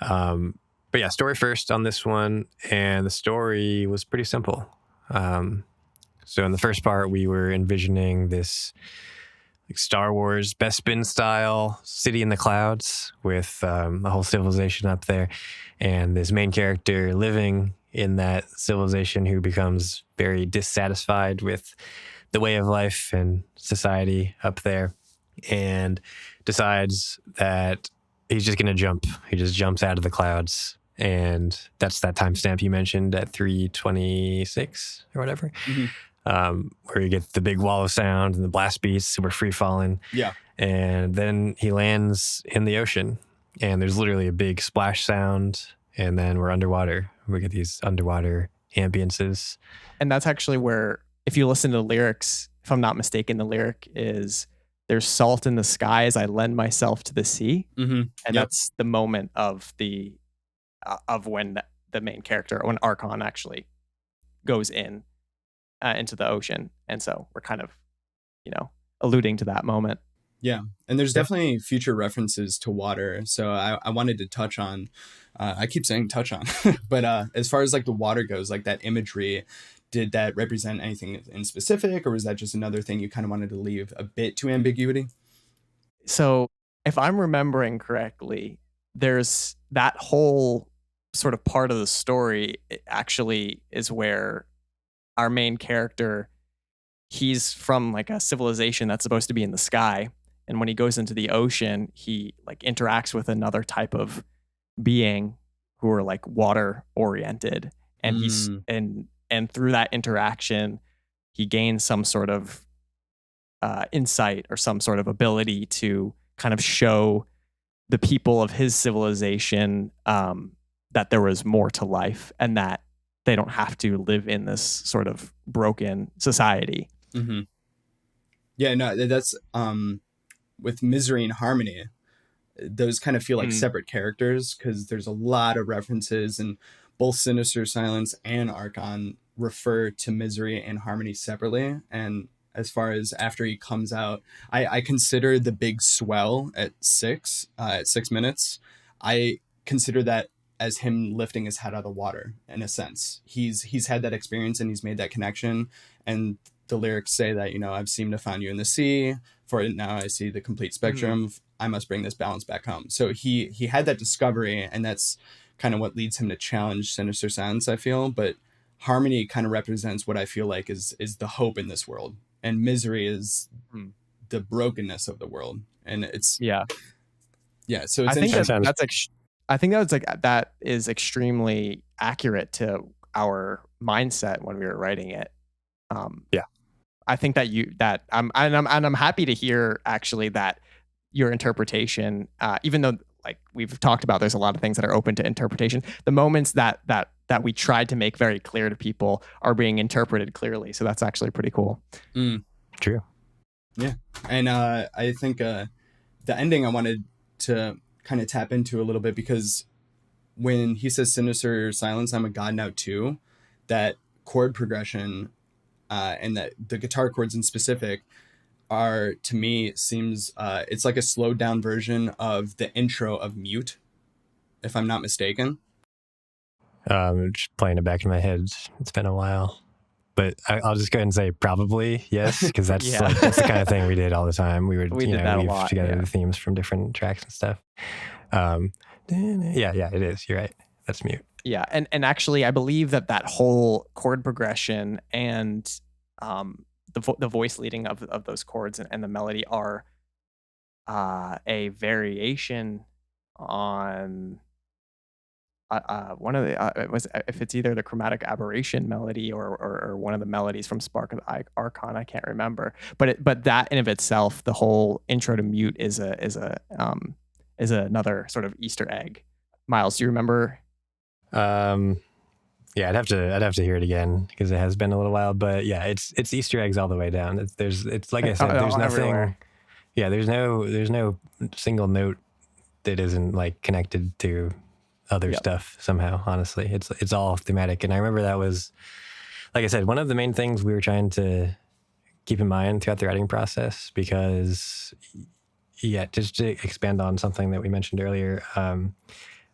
But yeah, story first on this one, and the story was pretty simple. So in the first part, we were envisioning this like Star Wars Bespin style city in the clouds with a whole civilization up there, and this main character living in that civilization who becomes very dissatisfied with the way of life and society up there, and decides that he's just going to jump. He just jumps out of the clouds. And that's that timestamp you mentioned at 3:26 or whatever, where you get the big wall of sound and the blast beats, super free falling. Yeah. And then he lands in the ocean, and there's literally a big splash sound, and then we're underwater. We get these underwater ambiances. And that's actually where, if you listen to the lyrics, if I'm not mistaken, the lyric is, "There's salt in the sky as I lend myself to the sea." And that's the moment of when the main character, when Archon actually goes into the ocean. And so we're kind of, alluding to that moment. Yeah. And there's definitely future references to water. So I wanted to touch on, I keep saying touch on, but as far as like the water goes, like that imagery, did that represent anything in specific, or was that just another thing you kind of wanted to leave a bit to ambiguity? So if I'm remembering correctly, there's that whole sort of part of the story actually is where our main character, he's from like a civilization that's supposed to be in the sky, and when he goes into the ocean, he like interacts with another type of being who are like water oriented, and he's and through that interaction he gains some sort of insight or some sort of ability to kind of show the people of his civilization that there was more to life, and that they don't have to live in this sort of broken society. Yeah, no, that's with Misery and Harmony, those kind of feel like separate characters, because there's a lot of references, and both Sinister Silence and Archon refer to Misery and Harmony separately. And as far as after he comes out, I consider the big swell at 6 minutes. I consider that as him lifting his head out of the water, in a sense. He's had that experience and he's made that connection. And the lyrics say that, I've seemed to find you in the sea. For it now I see the complete spectrum. I must bring this balance back home. So he had that discovery, and that's kind of what leads him to challenge Sinister Sons, I feel. But Harmony kind of represents what I feel like is the hope in this world, and Misery is the brokenness of the world. And it's yeah. So it's I think that is extremely accurate to our mindset when we were writing it. I think that I'm happy to hear actually that your interpretation, even though like we've talked about, there's a lot of things that are open to interpretation. The moments that we tried to make very clear to people are being interpreted clearly. So that's actually pretty cool. True. Yeah. And I think the ending I wanted to kind of tap into a little bit, because when he says sinister silence, I'm a god now too, that chord progression and that the guitar chords in specific are, to me, seems it's like a slowed down version of the intro of Mute, if I'm not mistaken. Just playing it back in my head. It's been a while, but I'll just go ahead and say probably yes, because that's that's the kind of thing we did all the time. We would weave together the themes from different tracks and stuff. It is. You're right. That's Mute. Yeah, and actually, I believe that whole chord progression and the voice leading of those chords and the melody are a variation on one of the if it's either the Chromatic Aberration melody or one of the melodies from Spark of the Archon. I can't remember, but that in of itself, the whole intro to Mute is another sort of Easter egg. Myles, do you remember? Yeah, I'd have to hear it again because it has been a little while. But yeah, it's Easter eggs all the way down. It's like I said, there's nothing. Everywhere. Yeah, there's no single note that isn't like connected to other stuff somehow. Honestly, it's all thematic. And I remember that was, like I said, one of the main things we were trying to keep in mind throughout the writing process, because just to expand on something that we mentioned earlier,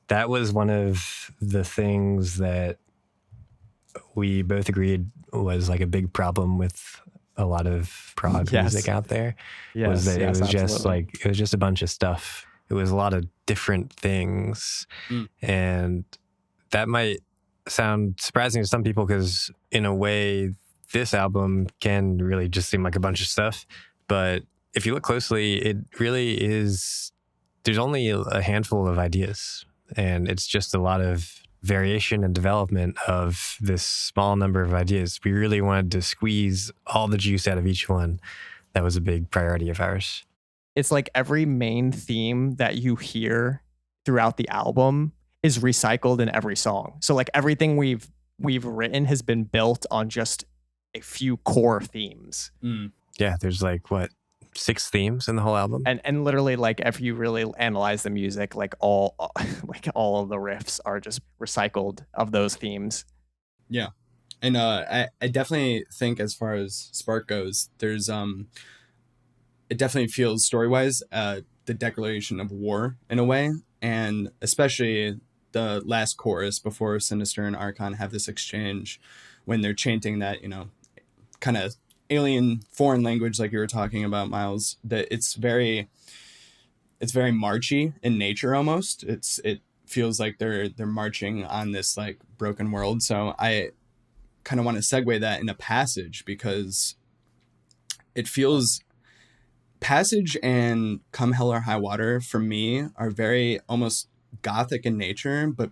that was one of the things that we both agreed was like a big problem with a lot of prog music out there. Was that it was just a bunch of stuff. It was a lot of different things. And that might sound surprising to some people because in a way this album can really just seem like a bunch of stuff. But if you look closely, it really is, there's only a handful of ideas, and it's just a lot of variation and development of this small number of ideas. We really wanted to squeeze all the juice out of each one. That was a big priority of ours. It's like every main theme that you hear throughout the album is recycled in every song. So like everything we've written has been built on just a few core themes. Yeah, there's like 6 themes in the whole album, and literally, like, if you really analyze the music, like all of the riffs are just recycled of those themes. Yeah, and I definitely think as far as Spark goes, there's it definitely feels story-wise the declaration of war in a way, and especially the last chorus before Sinister and Archon have this exchange when they're chanting that, kind of alien foreign language like you were talking about, Myles, that it's very marchy in nature almost. It feels like they're marching on this like broken world. So I kind of want to segue that in a Passage, because it feels Passage and Come Hell or High Water for me are very almost gothic in nature, but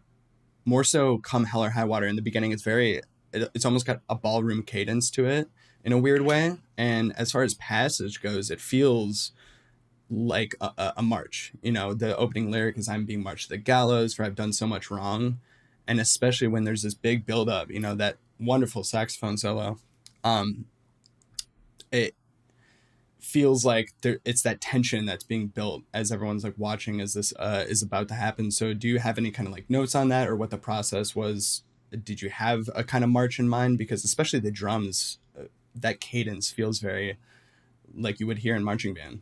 more so Come Hell or High Water in the beginning. It's almost got a ballroom cadence to it in a weird way. And as far as Passage goes, it feels like a march. The opening lyric is I'm being marched to the gallows for I've done so much wrong. And especially when there's this big buildup, that wonderful saxophone solo. It feels like it's that tension that's being built as everyone's like watching as this is about to happen. So do you have any kind of like notes on that, or what the process was did you have a kind of march in mind? Because especially the drums, that cadence feels very like you would hear in marching band.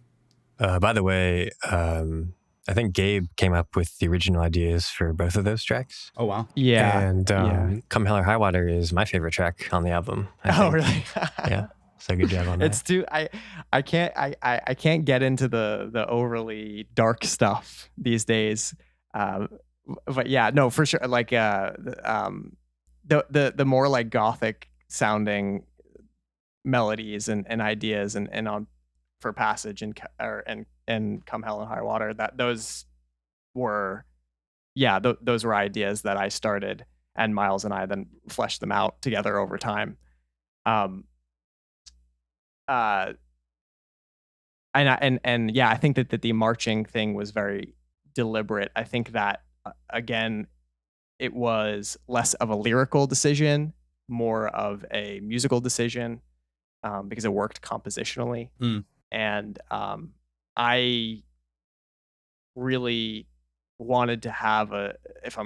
By the way, I think Gabe came up with the original ideas for both of those tracks. Oh, wow. Yeah. And Come Hell or High Water is my favorite track on the album. I think. Really? Yeah. So good job on that. It's too I can't get into the overly dark stuff these days. But yeah, no, for sure. Like the more like gothic sounding melodies and ideas and on for Passage and Come Hell and High Water, that those were those were ideas that I started, and Myles and I then fleshed them out together over time. I think that the marching thing was very deliberate. I think that again, it was less of a lyrical decision, more of a musical decision, because it worked compositionally. And I really wanted to have if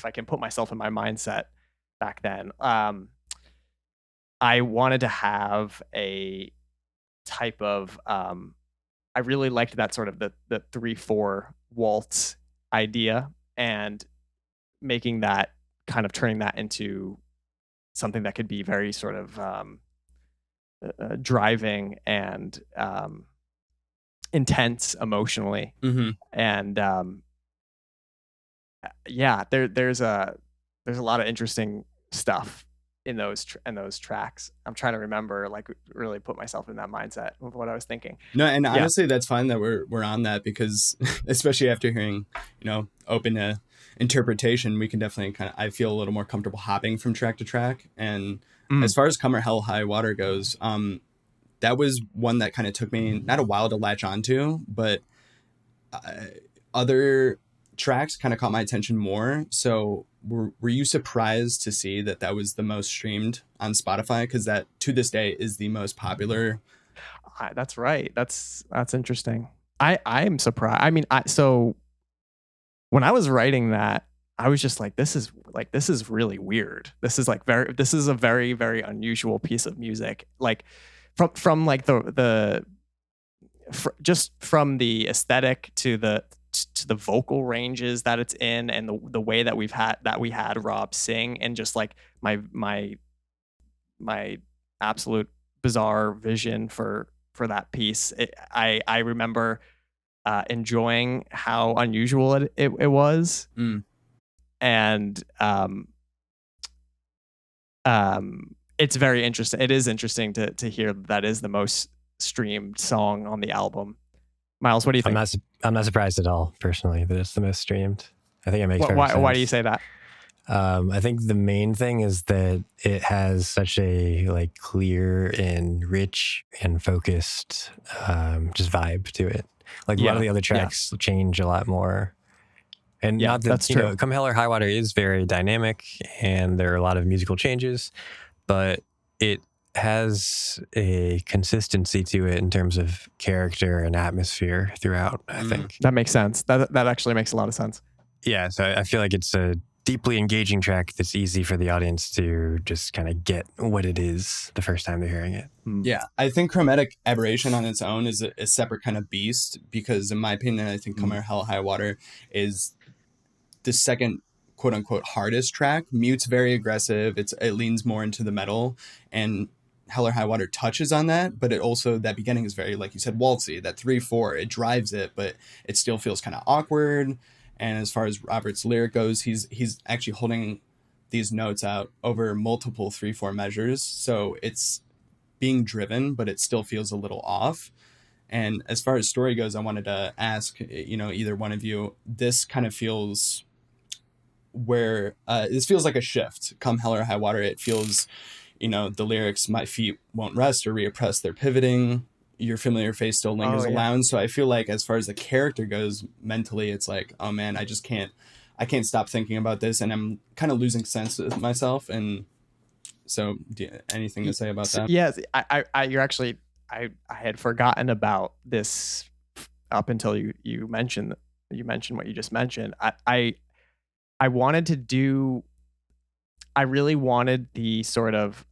I can put myself in my mindset back then, I wanted to have a type of I really liked that sort of the 3/4 waltz idea, and making that kind of turning that into something that could be very sort of driving and intense emotionally. And there's a lot of interesting stuff in those tracks. I'm trying to remember, like, really put myself in that mindset of what I was thinking. No, and honestly, that's fine that we're on that, because especially after hearing, open to interpretation, we can definitely I feel a little more comfortable hopping from track to track. And as far as Come or Hell High Water goes, that was one that kind of took me not a while to latch onto, but other tracks kind of caught my attention more. So were you surprised to see that was the most streamed on Spotify? Because that to this day is the most popular. That's right. That's interesting. I'm surprised. I mean, so when I was writing that, I was just like, this is really weird. This is a very, very unusual piece of music. Like from like just from the aesthetic to the vocal ranges that it's in, and the way that we had Rob sing, and just like my absolute bizarre vision for that piece. I remember enjoying how unusual it was. And it's very interesting. It is interesting to hear that is the most streamed song on the album. Myles, what do you think? I'm not surprised at all, personally, that it's the most streamed. I think it makes perfect sense. Why do you say that? I think the main thing is that it has such a clear and rich and focused just vibe to it. Like a lot of the other tracks change a lot more. And not that, that's true. Come Hell or High Water is very dynamic, and there are a lot of musical changes, but it has a consistency to it in terms of character and atmosphere throughout, I think. That makes sense. That actually makes a lot of sense. Yeah, so I feel like it's a deeply engaging track that's easy for the audience to just kind of get what it is the first time they're hearing it. Yeah, I think Chromatic Aberration on its own is a separate kind of beast, because in my opinion, I think Come or Hell High Water is the second quote unquote hardest track. Mute's very aggressive. It leans more into the metal, and Hell or High Water touches on that, but it also, that beginning is very, like you said, waltzy. That 3/4, it drives it, but it still feels kind of awkward. And as far as Robert's lyric goes, he's actually holding these notes out over multiple 3/4 measures, so it's being driven, but it still feels a little off. And as far as story goes, I wanted to ask, either one of you, this kind of feels this feels like a shift. Come Hell or High Water, it feels, the lyrics, my feet won't rest or reoppress, they're pivoting, your familiar face still lingers around. So I feel like as far as the character goes, mentally, it's like, oh man, I can't stop thinking about this, and I'm kind of losing sense of myself. And so, anything to say about that? Yes, I had forgotten about this up until you mentioned what you just mentioned. I wanted to do I really wanted a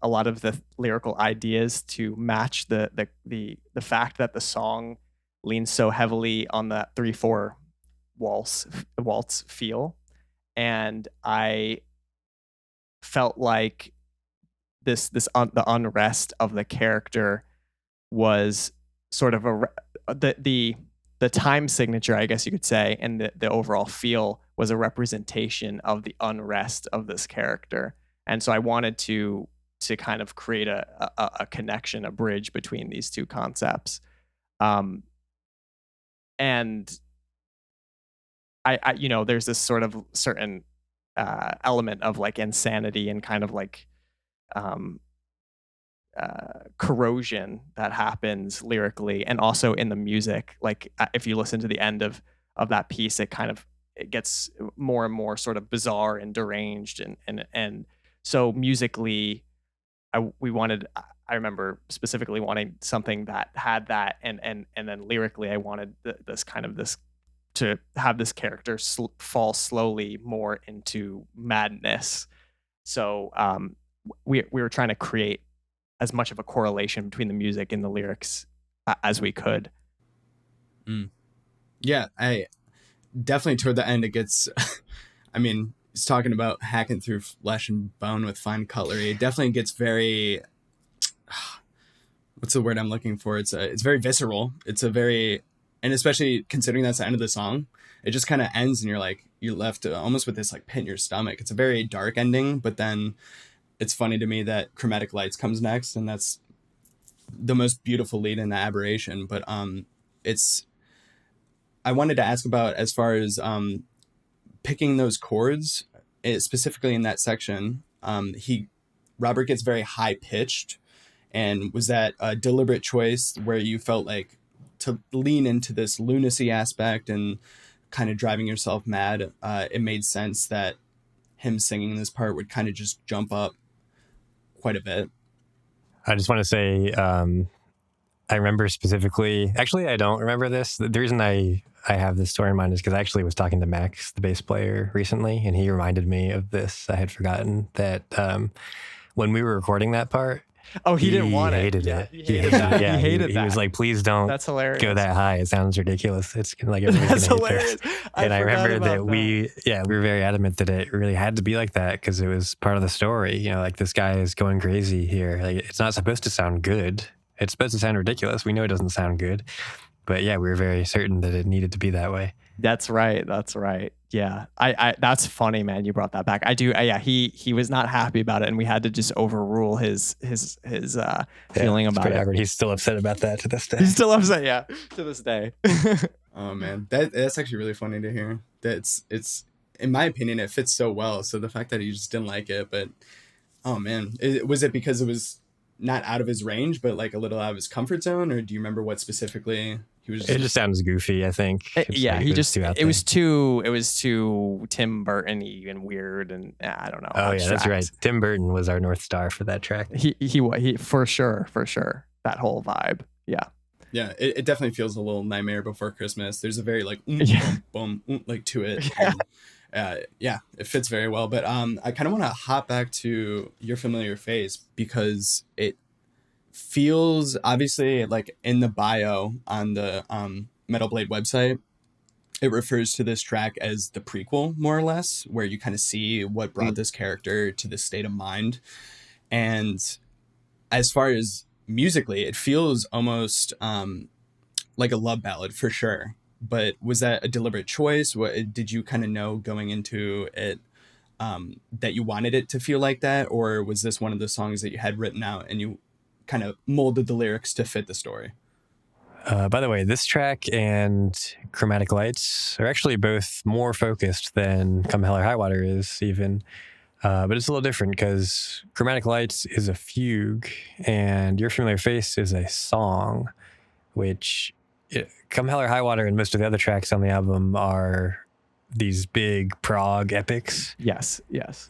lot of the lyrical ideas to match the fact that the song leans so heavily on that 3/4 waltz feel, and I felt like the unrest of the character was sort of the time signature, I guess you could say, and the overall feel was a representation of the unrest of this character. And so I wanted to kind of create a connection, a bridge between these two concepts. And I there's this sort of certain element of like insanity and kind of like corrosion that happens lyrically and also in the music. Like if you listen to the end of that piece, it gets more and more sort of bizarre and deranged, and so musically I remember specifically wanting something that had that, and then lyrically I wanted this to have this character fall slowly more into madness. So we were trying to create as much of a correlation between the music and the lyrics as we could. Yeah, I definitely toward the end it gets I mean, he's talking about hacking through flesh and bone with fine cutlery. It definitely gets very what's the word I'm looking for? It's very visceral. And especially considering that's the end of the song, it just kind of ends and you're left almost with this like pit in your stomach. It's a very dark ending, but then it's funny to me that Chromatic Lights comes next, and that's the most beautiful lead in the Aberration. But I wanted to ask about, as far as picking those chords, specifically in that section, Robert gets very high pitched, and was that a deliberate choice where you felt like to lean into this lunacy aspect and kind of driving yourself mad? It made sense that him singing this part would kind of just jump up quite a bit. I just want to say, I remember specifically, actually, I don't remember this. The reason I have this story in mind is because I actually was talking to Max, the bass player, recently, and he reminded me of this. I had forgotten that when we were recording that part, he didn't want it. Hated yeah, it. He hated that. Yeah, he hated that. He was like, please don't That's hilarious. Go that high. It sounds ridiculous. It's like everybody's That's gonna hate hilarious. this. And I remember that we were very adamant that it really had to be like that because it was part of the story. You know, like this guy is going crazy here. Like it's not supposed to sound good. It's supposed to sound ridiculous. We know it doesn't sound good. But yeah, we were very certain that it needed to be that way. That's right. Yeah. I that's funny, man. You brought that back. I do. Yeah. He was not happy about it, and we had to just overrule his feeling about it. He's still upset about that to this day. He's still upset. Yeah. To this day. Oh man, that's actually really funny to hear. It's in my opinion, it fits so well. So the fact that he just didn't like it, but oh man, was it because it was not out of his range, but like a little out of his comfort zone, or do you remember what specifically? It just sounds goofy, I think. It was too Tim Burton-y and weird, and I don't know. Oh yeah, that's right. Tim Burton was our North Star for that track. He for sure. That whole vibe. Yeah. Yeah, it definitely feels a little Nightmare Before Christmas. There's a very like boom, like to it. And, it fits very well. But I kind of want to hop back to Your Familiar Face because it feels, obviously, like in the bio on the Metal Blade website, it refers to this track as the prequel, more or less, where you kind of see what brought this character to this state of mind. And as far as musically, it feels almost like a love ballad for sure. But was that a deliberate choice? What did you kind of know going into it that you wanted it to feel like that? Or was this one of the songs that you had written out and you kind of molded the lyrics to fit the story? By the way, this track and Chromatic Lights are actually both more focused than Come Hell or High Water is even. But it's a little different because Chromatic Lights is a fugue and Your Familiar Face is a song, which Come Hell or High Water and most of the other tracks on the album are these big prog epics. Yes.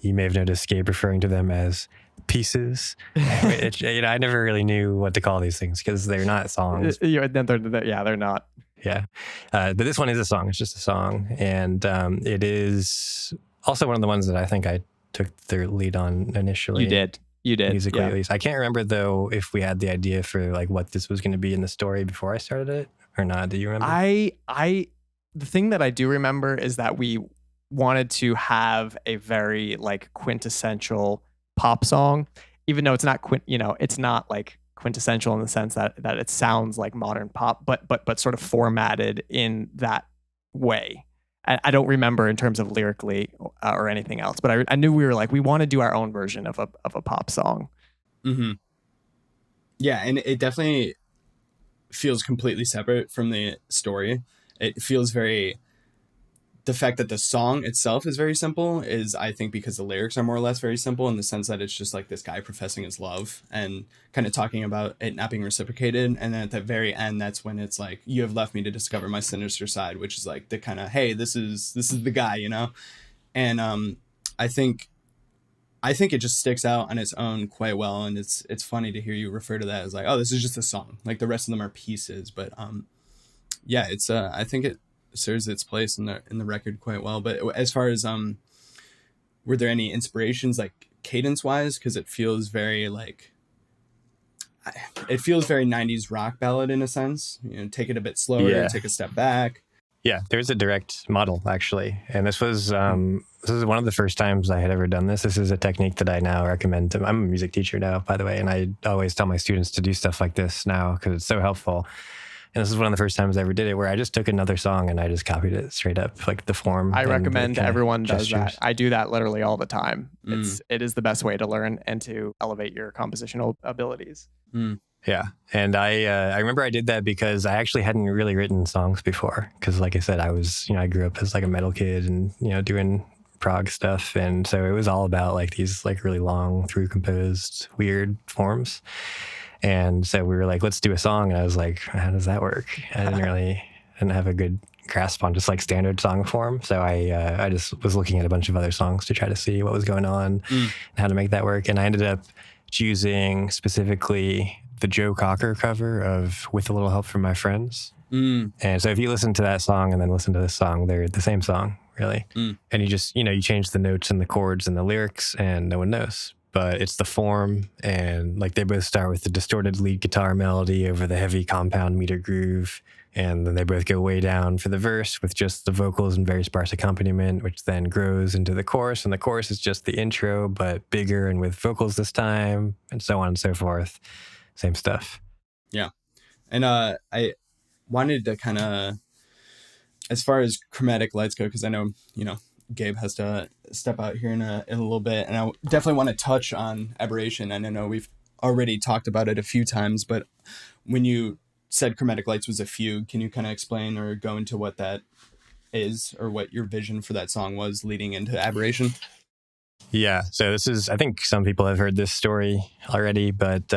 You may have noticed Gabe referring to them as pieces. I never really knew what to call these things because they're not songs. They're not. Yeah. But this one is a song. It's just a song. And it is also one of the ones that I think I took the lead on initially. You did. Musically, yeah. at least. I can't remember though if we had the idea for like what this was going to be in the story before I started it or not. Do you remember? The thing that I do remember is that we wanted to have a very like quintessential pop song, even though it's not it's not like quintessential in the sense that it sounds like modern pop, but sort of formatted in that way. I don't remember in terms of lyrically or anything else, but I knew we were like, we want to do our own version of a pop song. Mm-hmm. Yeah, and it definitely feels completely separate from the story. It feels very... The fact that the song itself is very simple is, I think, because the lyrics are more or less very simple in the sense that it's just like this guy professing his love and kind of talking about it not being reciprocated. And then at the very end, that's when it's like, you have left me to discover my sinister side, which is like the kind of, hey, this is the guy, you know? And I think it just sticks out on its own quite well. And it's funny to hear you refer to that as like, oh, this is just a song. Like the rest of them are pieces. But yeah, it's I think it serves its place in the record quite well. But as far as were there any inspirations like cadence wise, because it feels very 90s rock ballad in a sense, you know, take it a bit slower, take a step back. Yeah, there's a direct model actually, and this was one of the first times I had ever done this. This is a technique that I now recommend to... I'm a music teacher now, by the way, and I always tell my students to do stuff like this now because it's so helpful. And this is one of the first times I ever did it, where I just took another song and I just copied it straight up, like the form. I recommend everyone does that. I do that literally all the time. It is the best way to learn and to elevate your compositional abilities. Yeah, and I remember I did that because I actually hadn't really written songs before. Because, like I said, I grew up as like a metal kid and doing prog stuff, and so it was all about like these like really long, through composed, weird forms. And so we were like, let's do a song. And I was like, how does that work? I didn't have a good grasp on just like standard song form. So I just was looking at a bunch of other songs to try to see what was going on and how to make that work. And I ended up choosing specifically the Joe Cocker cover of With a Little Help from My Friends. And so if you listen to that song and then listen to this song, they're the same song, really. And you just, you change the notes and the chords and the lyrics and no one knows. But it's the form, and like they both start with the distorted lead guitar melody over the heavy compound meter groove, and then they both go way down for the verse with just the vocals and very sparse accompaniment, which then grows into the chorus, and the chorus is just the intro, but bigger and with vocals this time, and so on and so forth. Same stuff. Yeah. And I wanted to kind of, as far as chromatic lights go, because I know, Gabe has to step out here in a little bit, and I definitely want to touch on aberration. And I know we've already talked about it a few times, but when you said chromatic lights was a fugue, can you kind of explain or go into what that is, or what your vision for that song was leading into aberration? Yeah, so this is, I think some people have heard this story already, but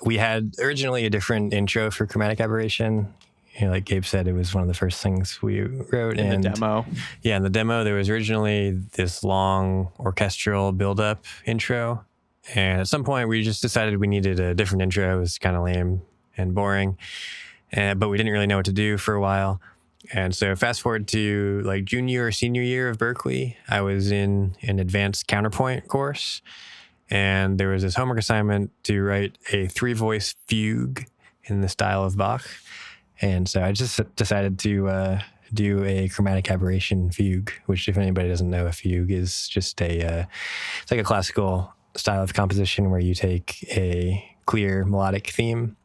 we had originally a different intro for chromatic aberration. Like Gabe said, it was one of the first things we wrote. In the demo. Yeah, in the demo, there was originally this long orchestral build-up intro. And at some point, we just decided we needed a different intro. It was kind of lame and boring. But we didn't really know what to do for a while. And so fast forward to like junior or senior year of Berkeley, I was in an advanced counterpoint course. And there was this homework assignment to write a 3-voice fugue in the style of Bach. And so I just decided to do a chromatic aberration fugue, which, if anybody doesn't know, a fugue is just it's like a classical style of composition where you take a clear melodic theme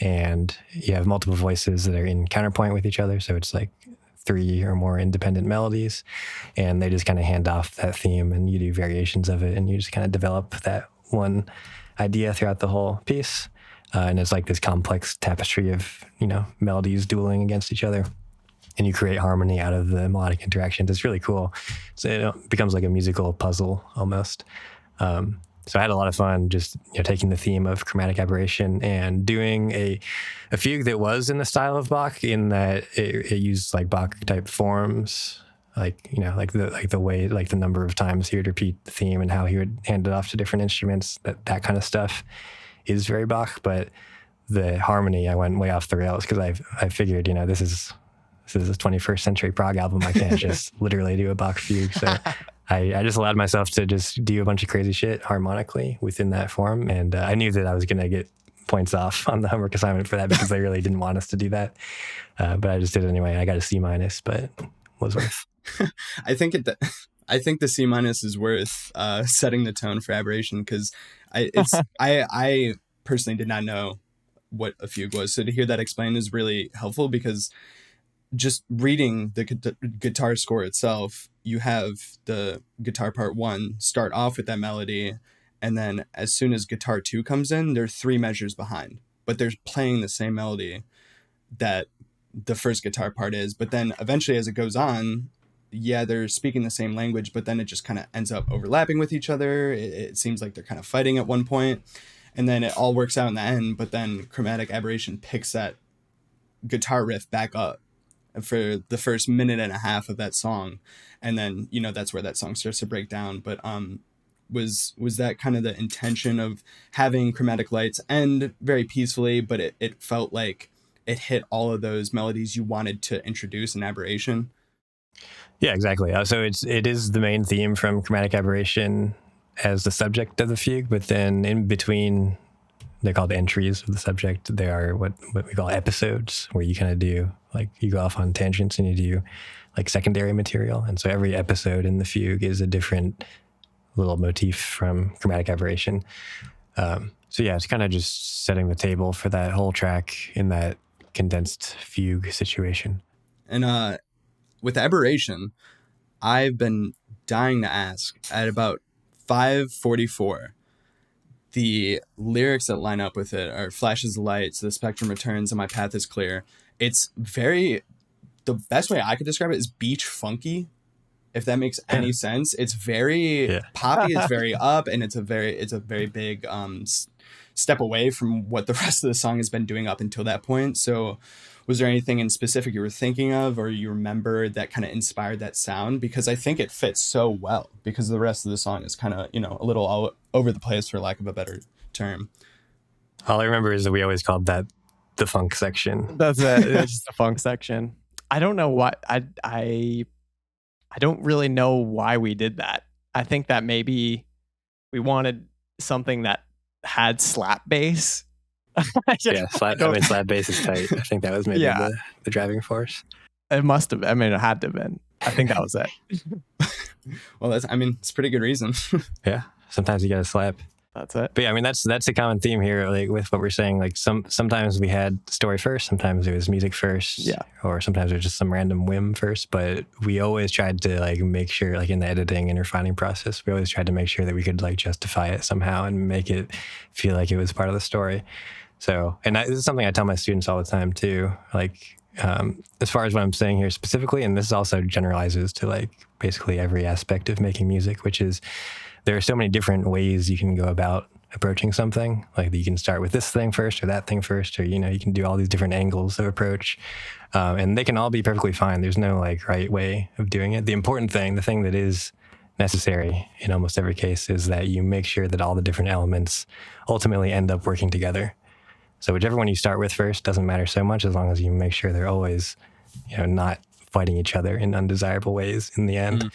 and you have multiple voices that are in counterpoint with each other. So it's like 3 or more independent melodies, and they just kind of hand off that theme, and you do variations of it, and you just kind of develop that one idea throughout the whole piece. And it's like this complex tapestry of, melodies dueling against each other. And you create harmony out of the melodic interactions. It's really cool. So it becomes like a musical puzzle almost. So I had a lot of fun just taking the theme of chromatic aberration and doing a fugue that was in the style of Bach, in that it used like Bach type forms, like the way, like the number of times he would repeat the theme and how he would hand it off to different instruments. That kind of stuff is very Bach, but the harmony, I went way off the rails because I figured, this is a 21st century prog album. I can't just literally do a Bach fugue. So I just allowed myself to just do a bunch of crazy shit harmonically within that form. And I knew that I was going to get points off on the homework assignment for that because they really didn't want us to do that. But I just did it anyway. I got a C-, but was worth. I think the C- is worth setting the tone for Aberration, because I personally did not know what a fugue was. So to hear that explained is really helpful, because just reading the guitar score itself, you have the guitar part 1 start off with that melody, and then as soon as guitar 2 comes in, they're 3 measures behind, but they're playing the same melody that the first guitar part is. But then eventually, as it goes on, yeah, they're speaking the same language, but then it just kind of ends up overlapping with each other. It seems like they're kind of fighting at one point, and then it all works out in the end. But then Chromatic Aberration picks that guitar riff back up for the first minute and a half of that song, and then that's where that song starts to break down. But was that kind of the intention of having Chromatic Lights end very peacefully, but it felt like it hit all of those melodies you wanted to introduce in Aberration? Yeah, exactly. So it is the main theme from Chromatic Aberration as the subject of the fugue, but then in between, they're called entries of the subject. They are what we call episodes, where you kind of do, like, you go off on tangents and you do like secondary material. And so every episode in the fugue is a different little motif from Chromatic Aberration. So yeah, it's kind of just setting the table for that whole track in that condensed fugue situation. And with Aberration, I've been dying to ask, at about 5:44, the lyrics that line up with it are "Flashes of lights, the spectrum returns, and my path is clear." It's the best way I could describe it is beach funky, if that makes any sense. It's very poppy, it's very up, and it's a very big step away from what the rest of the song has been doing up until that point. So was there anything in specific you were thinking of, or you remember, that kind of inspired that sound? Because I think it fits so well, because the rest of the song is kind of, a little all over the place, for lack of a better term. All I remember is that we always called that the funk section. That's it. It's just the funk section. I don't know what I don't really know why we did that. I think that maybe we wanted something that had slap bass. Slap bass is tight. I think that was maybe the driving force. It must have. I mean, it had to have been. I think that was it. Well, it's a pretty good reason. Yeah, sometimes you gotta slap. That's it. But yeah, I mean, that's a common theme here, like with what we're saying. Like sometimes we had story first, sometimes it was music first, or sometimes it was just some random whim first. But we always tried to like make sure, like in the editing and refining process, we always tried to make sure that we could like justify it somehow and make it feel like it was part of the story. So, and this is something I tell my students all the time too. Like, as far as what I'm saying here specifically, and this also generalizes to like basically every aspect of making music, which is, there are so many different ways you can go about approaching something. Like, you can start with this thing first or that thing first, or, you can do all these different angles of approach. And they can all be perfectly fine. There's no like right way of doing it. The important thing, the thing that is necessary in almost every case, is that you make sure that all the different elements ultimately end up working together. So whichever one you start with first doesn't matter so much, as long as you make sure they're always, not fighting each other in undesirable ways in the end.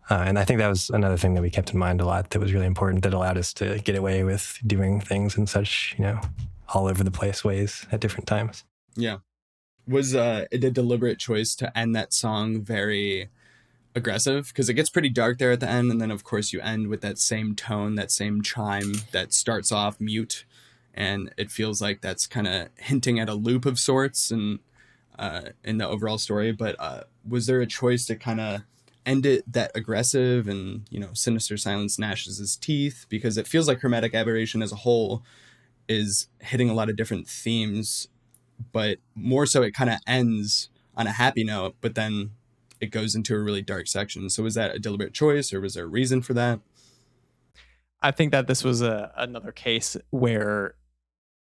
And I think that was another thing that we kept in mind a lot, that was really important, that allowed us to get away with doing things in such, all over the place ways at different times. Yeah. Was it a deliberate choice to end that song very aggressive? Because it gets pretty dark there at the end, and then of course you end with that same tone, that same chime that starts off mute, and it feels like that's kind of hinting at a loop of sorts and in the overall story. But was there a choice to kind of end it that aggressive and, sinister silence gnashes his teeth? Because it feels like Chromatic Aberration as a whole is hitting a lot of different themes, but more so it kind of ends on a happy note, but then it goes into a really dark section. So was that a deliberate choice, or was there a reason for that? I think that this was another case where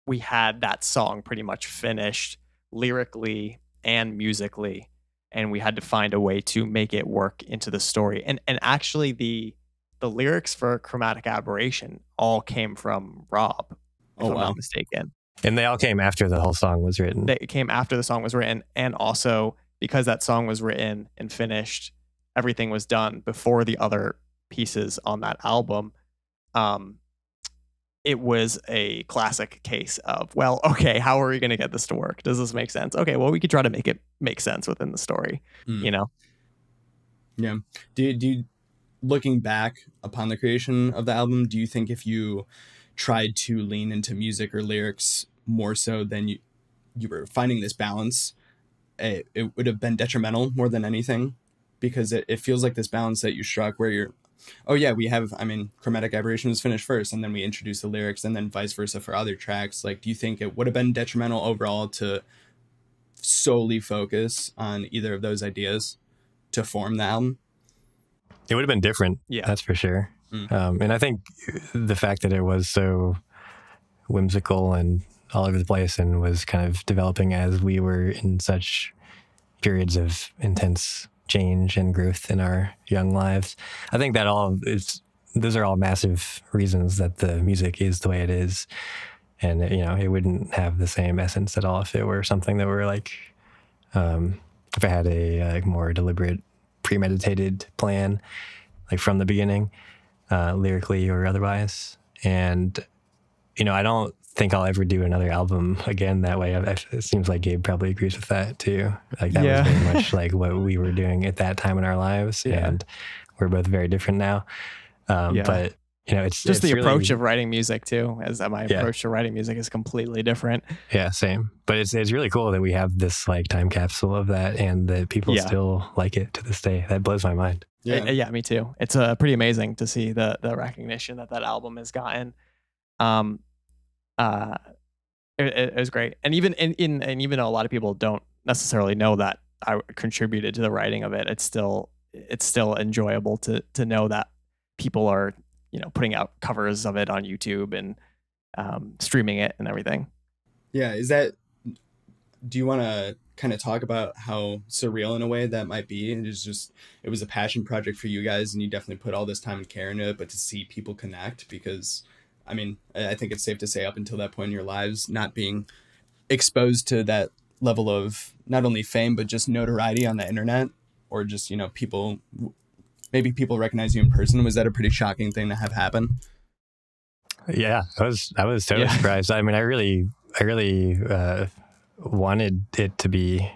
we had that song pretty much finished lyrically and musically, and we had to find a way to make it work into the story. And actually the lyrics for Chromatic Aberration all came from Rob, if I'm not mistaken. And they all came after the whole song was written. They came after the song was written, and also because that song was written and finished everything was done before the other pieces on that album, it was a classic case of, well, okay, how are we going to get this to work? Does this make sense? Okay, well, we could try to make it make sense within the story, you know? Yeah. Do you, looking back upon the creation of the album, do you think if you tried to lean into music or lyrics more so than you were finding this balance, it would have been detrimental more than anything? Because it feels like this balance that you struck where you're, oh yeah, we have, Chromatic Aberration was finished first, and then we introduced the lyrics, and then vice versa for other tracks. Like, do you think it would have been detrimental overall to solely focus on either of those ideas to form the album? It would have been different. Yeah, that's for sure. And I think the fact that it was so whimsical and all over the place and was kind of developing as we were in such periods of intense change and growth in our young lives, I think that those are all massive reasons that the music is the way it is. And, it wouldn't have the same essence at all if it were something that were like, if I had a more deliberate, premeditated plan, like from the beginning, lyrically or otherwise. And, I don't think I'll ever do another album again that way. It seems like Gabe probably agrees with that too. Like that was very much like what we were doing at that time in our lives. Yeah. And we're both very different now. But it's just the really, approach of writing music too, as my approach to writing music is completely different. Yeah, same. But it's really cool that we have this like time capsule of that and that people still like it to this day. That blows my mind. Yeah, me too. It's pretty amazing to see the recognition that album has gotten. It was great. And even even though a lot of people don't necessarily know that I contributed to the writing of it, it's still enjoyable to know that people are, putting out covers of it on YouTube and streaming it and everything. Yeah. Do you want to kind of talk about how surreal in a way that might be? And it was a passion project for you guys, and you definitely put all this time and care into it, but to see people connect, because I think it's safe to say up until that point in your lives, not being exposed to that level of not only fame, but just notoriety on the internet, or just, people recognize you in person. Was that a pretty shocking thing to have happen? Yeah, I was totally surprised. I really wanted it to be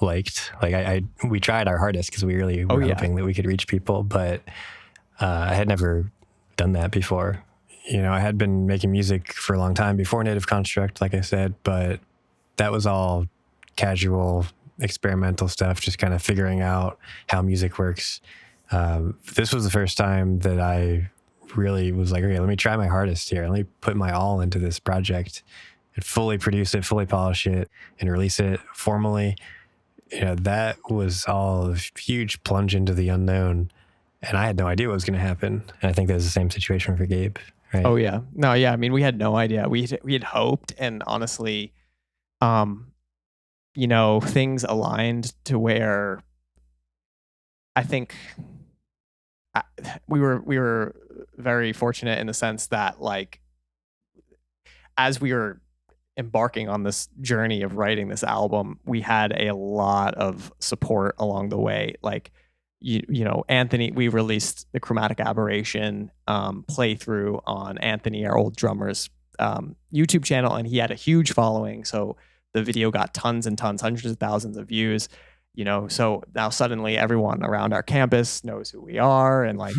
liked. Like we tried our hardest because we really were hoping that we could reach people, but I had never done that before. I had been making music for a long time before Native Construct, like I said, but that was all casual, experimental stuff, just kind of figuring out how music works. This was the first time that I really was like, okay, let me try my hardest here. Let me put my all into this project and fully produce it, fully polish it, and release it formally. That was all a huge plunge into the unknown, and I had no idea what was going to happen. And I think that was the same situation for Gabe. Right? Oh yeah. No, yeah. We had no idea. We had hoped, and honestly, things aligned to where I think we were very fortunate in the sense that, like, as we were embarking on this journey of writing this album, we had a lot of support along the way. Like, Anthony, we released the Chromatic Aberration playthrough on Anthony, our old drummer's YouTube channel, and he had a huge following. So the video got tons and tons, hundreds of thousands of views. So now suddenly everyone around our campus knows who we are, and like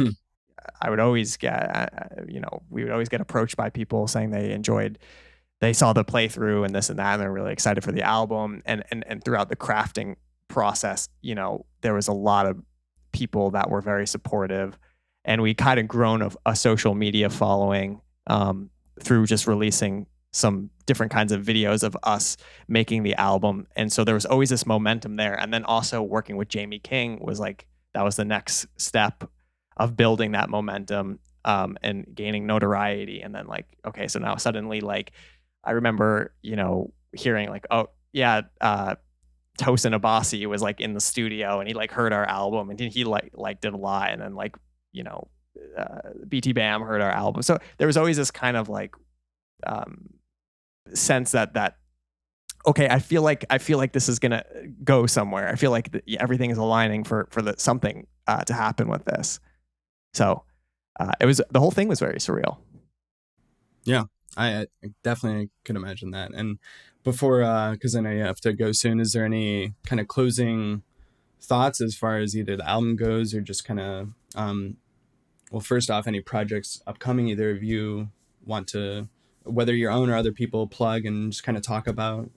I would always get, we would always get approached by people saying they saw the playthrough and this and that, and they're really excited for the album. And throughout the crafting process, there was a lot of people that were very supportive, and we kind of grown a social media following through just releasing some different kinds of videos of us making the album. And so there was always this momentum there. And then also working with Jamie King was like, that was the next step of building that momentum and gaining notoriety. And then like, okay, so now suddenly, like, I remember, hearing like, oh yeah, Tosin Abasi was like in the studio and he like heard our album and he liked it a lot. And then like, BT Bam heard our album. So there was always this kind of like sense that okay, I feel like this is gonna go somewhere. I feel like everything is aligning for something to happen with this. So the whole thing was very surreal. Yeah, I definitely could imagine that. And before, because I know you have to go soon, is there any kind of closing thoughts as far as either the album goes or just kind of, well, first off, any projects upcoming either of you want to, whether your own or other people, plug and just kind of talk about?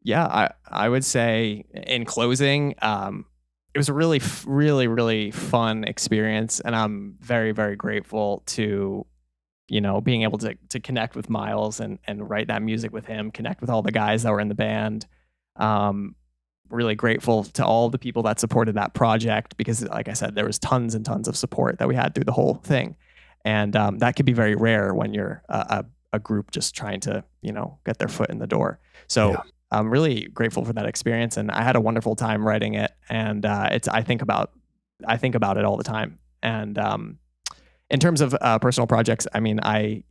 Yeah, I would say in closing, it was a really fun experience, and I'm very, very grateful to, being able to connect with Myles and write that music with him, connect with all the guys that were in the band. Really grateful to all the people that supported that project, because like I said, there was tons and tons of support that we had through the whole thing. And that could be very rare when you're a group just trying to, get their foot in the door. So yeah. I'm really grateful for that experience, and I had a wonderful time writing it. And I think about it all the time. And in terms of personal projects, I mean, I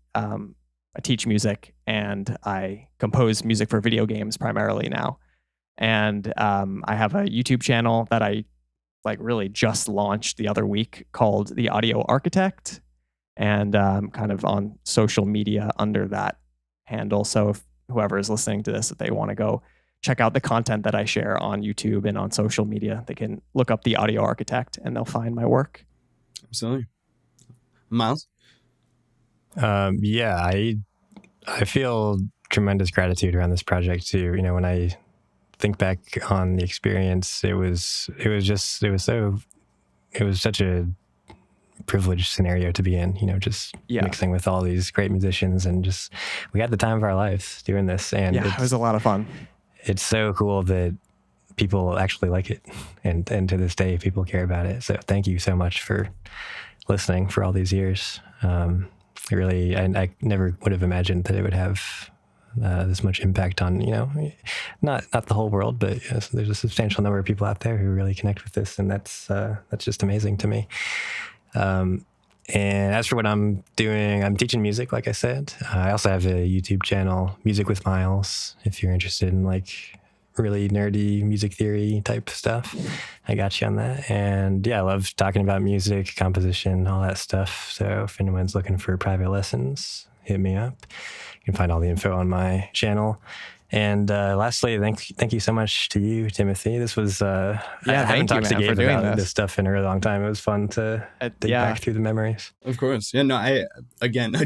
teach music and I compose music for video games primarily now. And I have a YouTube channel that I really just launched the other week called The Audio Architect, and kind of on social media under that handle. So if whoever is listening to this, if they want to go check out the content that I share on YouTube and on social media, they can look up The Audio Architect and they'll find my work. Absolutely. Myles? Yeah, I feel tremendous gratitude around this project too. When I think back on the experience, it was such a privileged scenario to be in, just mixing with all these great musicians, and just, we had the time of our lives doing this. And it was a lot of fun. It's so cool that people actually like it. And to this day, people care about it. So thank you so much for listening for all these years. Really, I never would have imagined that it would have this much impact on, not the whole world, but there's a substantial number of people out there who really connect with this. And that's just amazing to me. And as for what I'm doing, I'm teaching music, like I said. I also have a YouTube channel, Music with Myles, if you're interested in really nerdy music theory type stuff. I got you on that. And yeah, I love talking about music, composition, all that stuff. So if anyone's looking for private lessons, hit me up. You can find all the info on my channel. And lastly, thank you so much to you, Timothy. This was I haven't talked to Gabe about this stuff in a really long time. It was fun to think back through the memories. Of course. Yeah, no, I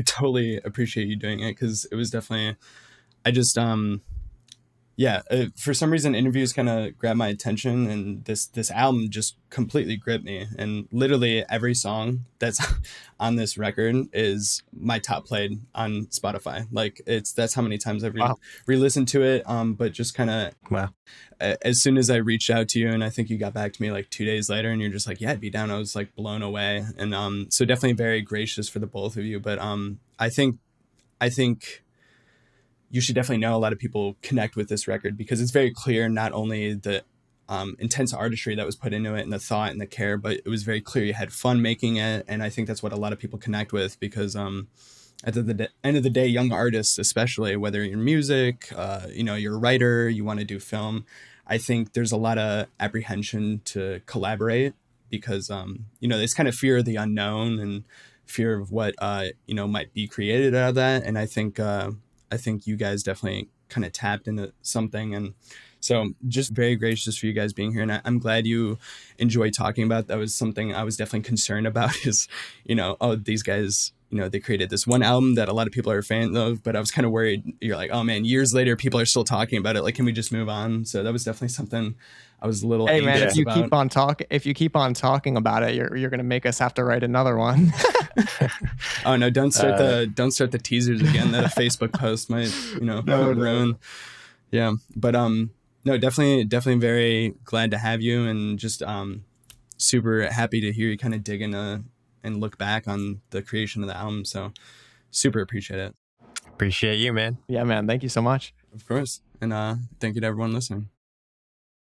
totally appreciate you doing it, because it was definitely, for some reason, interviews kind of grabbed my attention, and this album just completely gripped me. And literally every song that's on this record is my top played on Spotify. That's how many times I've re-listened to it. But just kind of, as soon as I reached out to you, and I think you got back to me 2 days later, and you're just like, yeah, I'd be down. I was blown away. And so definitely very gracious for the both of you. But I think you should definitely know a lot of people connect with this record, because it's very clear not only the intense artistry that was put into it and the thought and the care, but it was very clear you had fun making it. And I think that's what a lot of people connect with, because at the end of the day, young artists, especially, whether you're music, you're a writer, you want to do film, I think there's a lot of apprehension to collaborate, because, there's kind of fear of the unknown and fear of what, might be created out of that. And I think you guys definitely kind of tapped into something. And so just very gracious for you guys being here. And I'm glad you enjoyed talking about. That was something I was definitely concerned about, is, these guys, they created this one album that a lot of people are fans of, but I was kind of worried. You're like, oh man, years later, people are still talking about it. Can we just move on? So that was definitely something I was a little anxious about. If you keep on talking about it, you're going to make us have to write another one. Oh no, don't start the teasers again. That a Facebook post might, ruin. Yeah. But, no, definitely very glad to have you, and just, super happy to hear you kind of dig into and look back on the creation of the album. So super appreciate it. Appreciate you, man. Yeah, man. Thank you so much. Of course. And, thank you to everyone listening.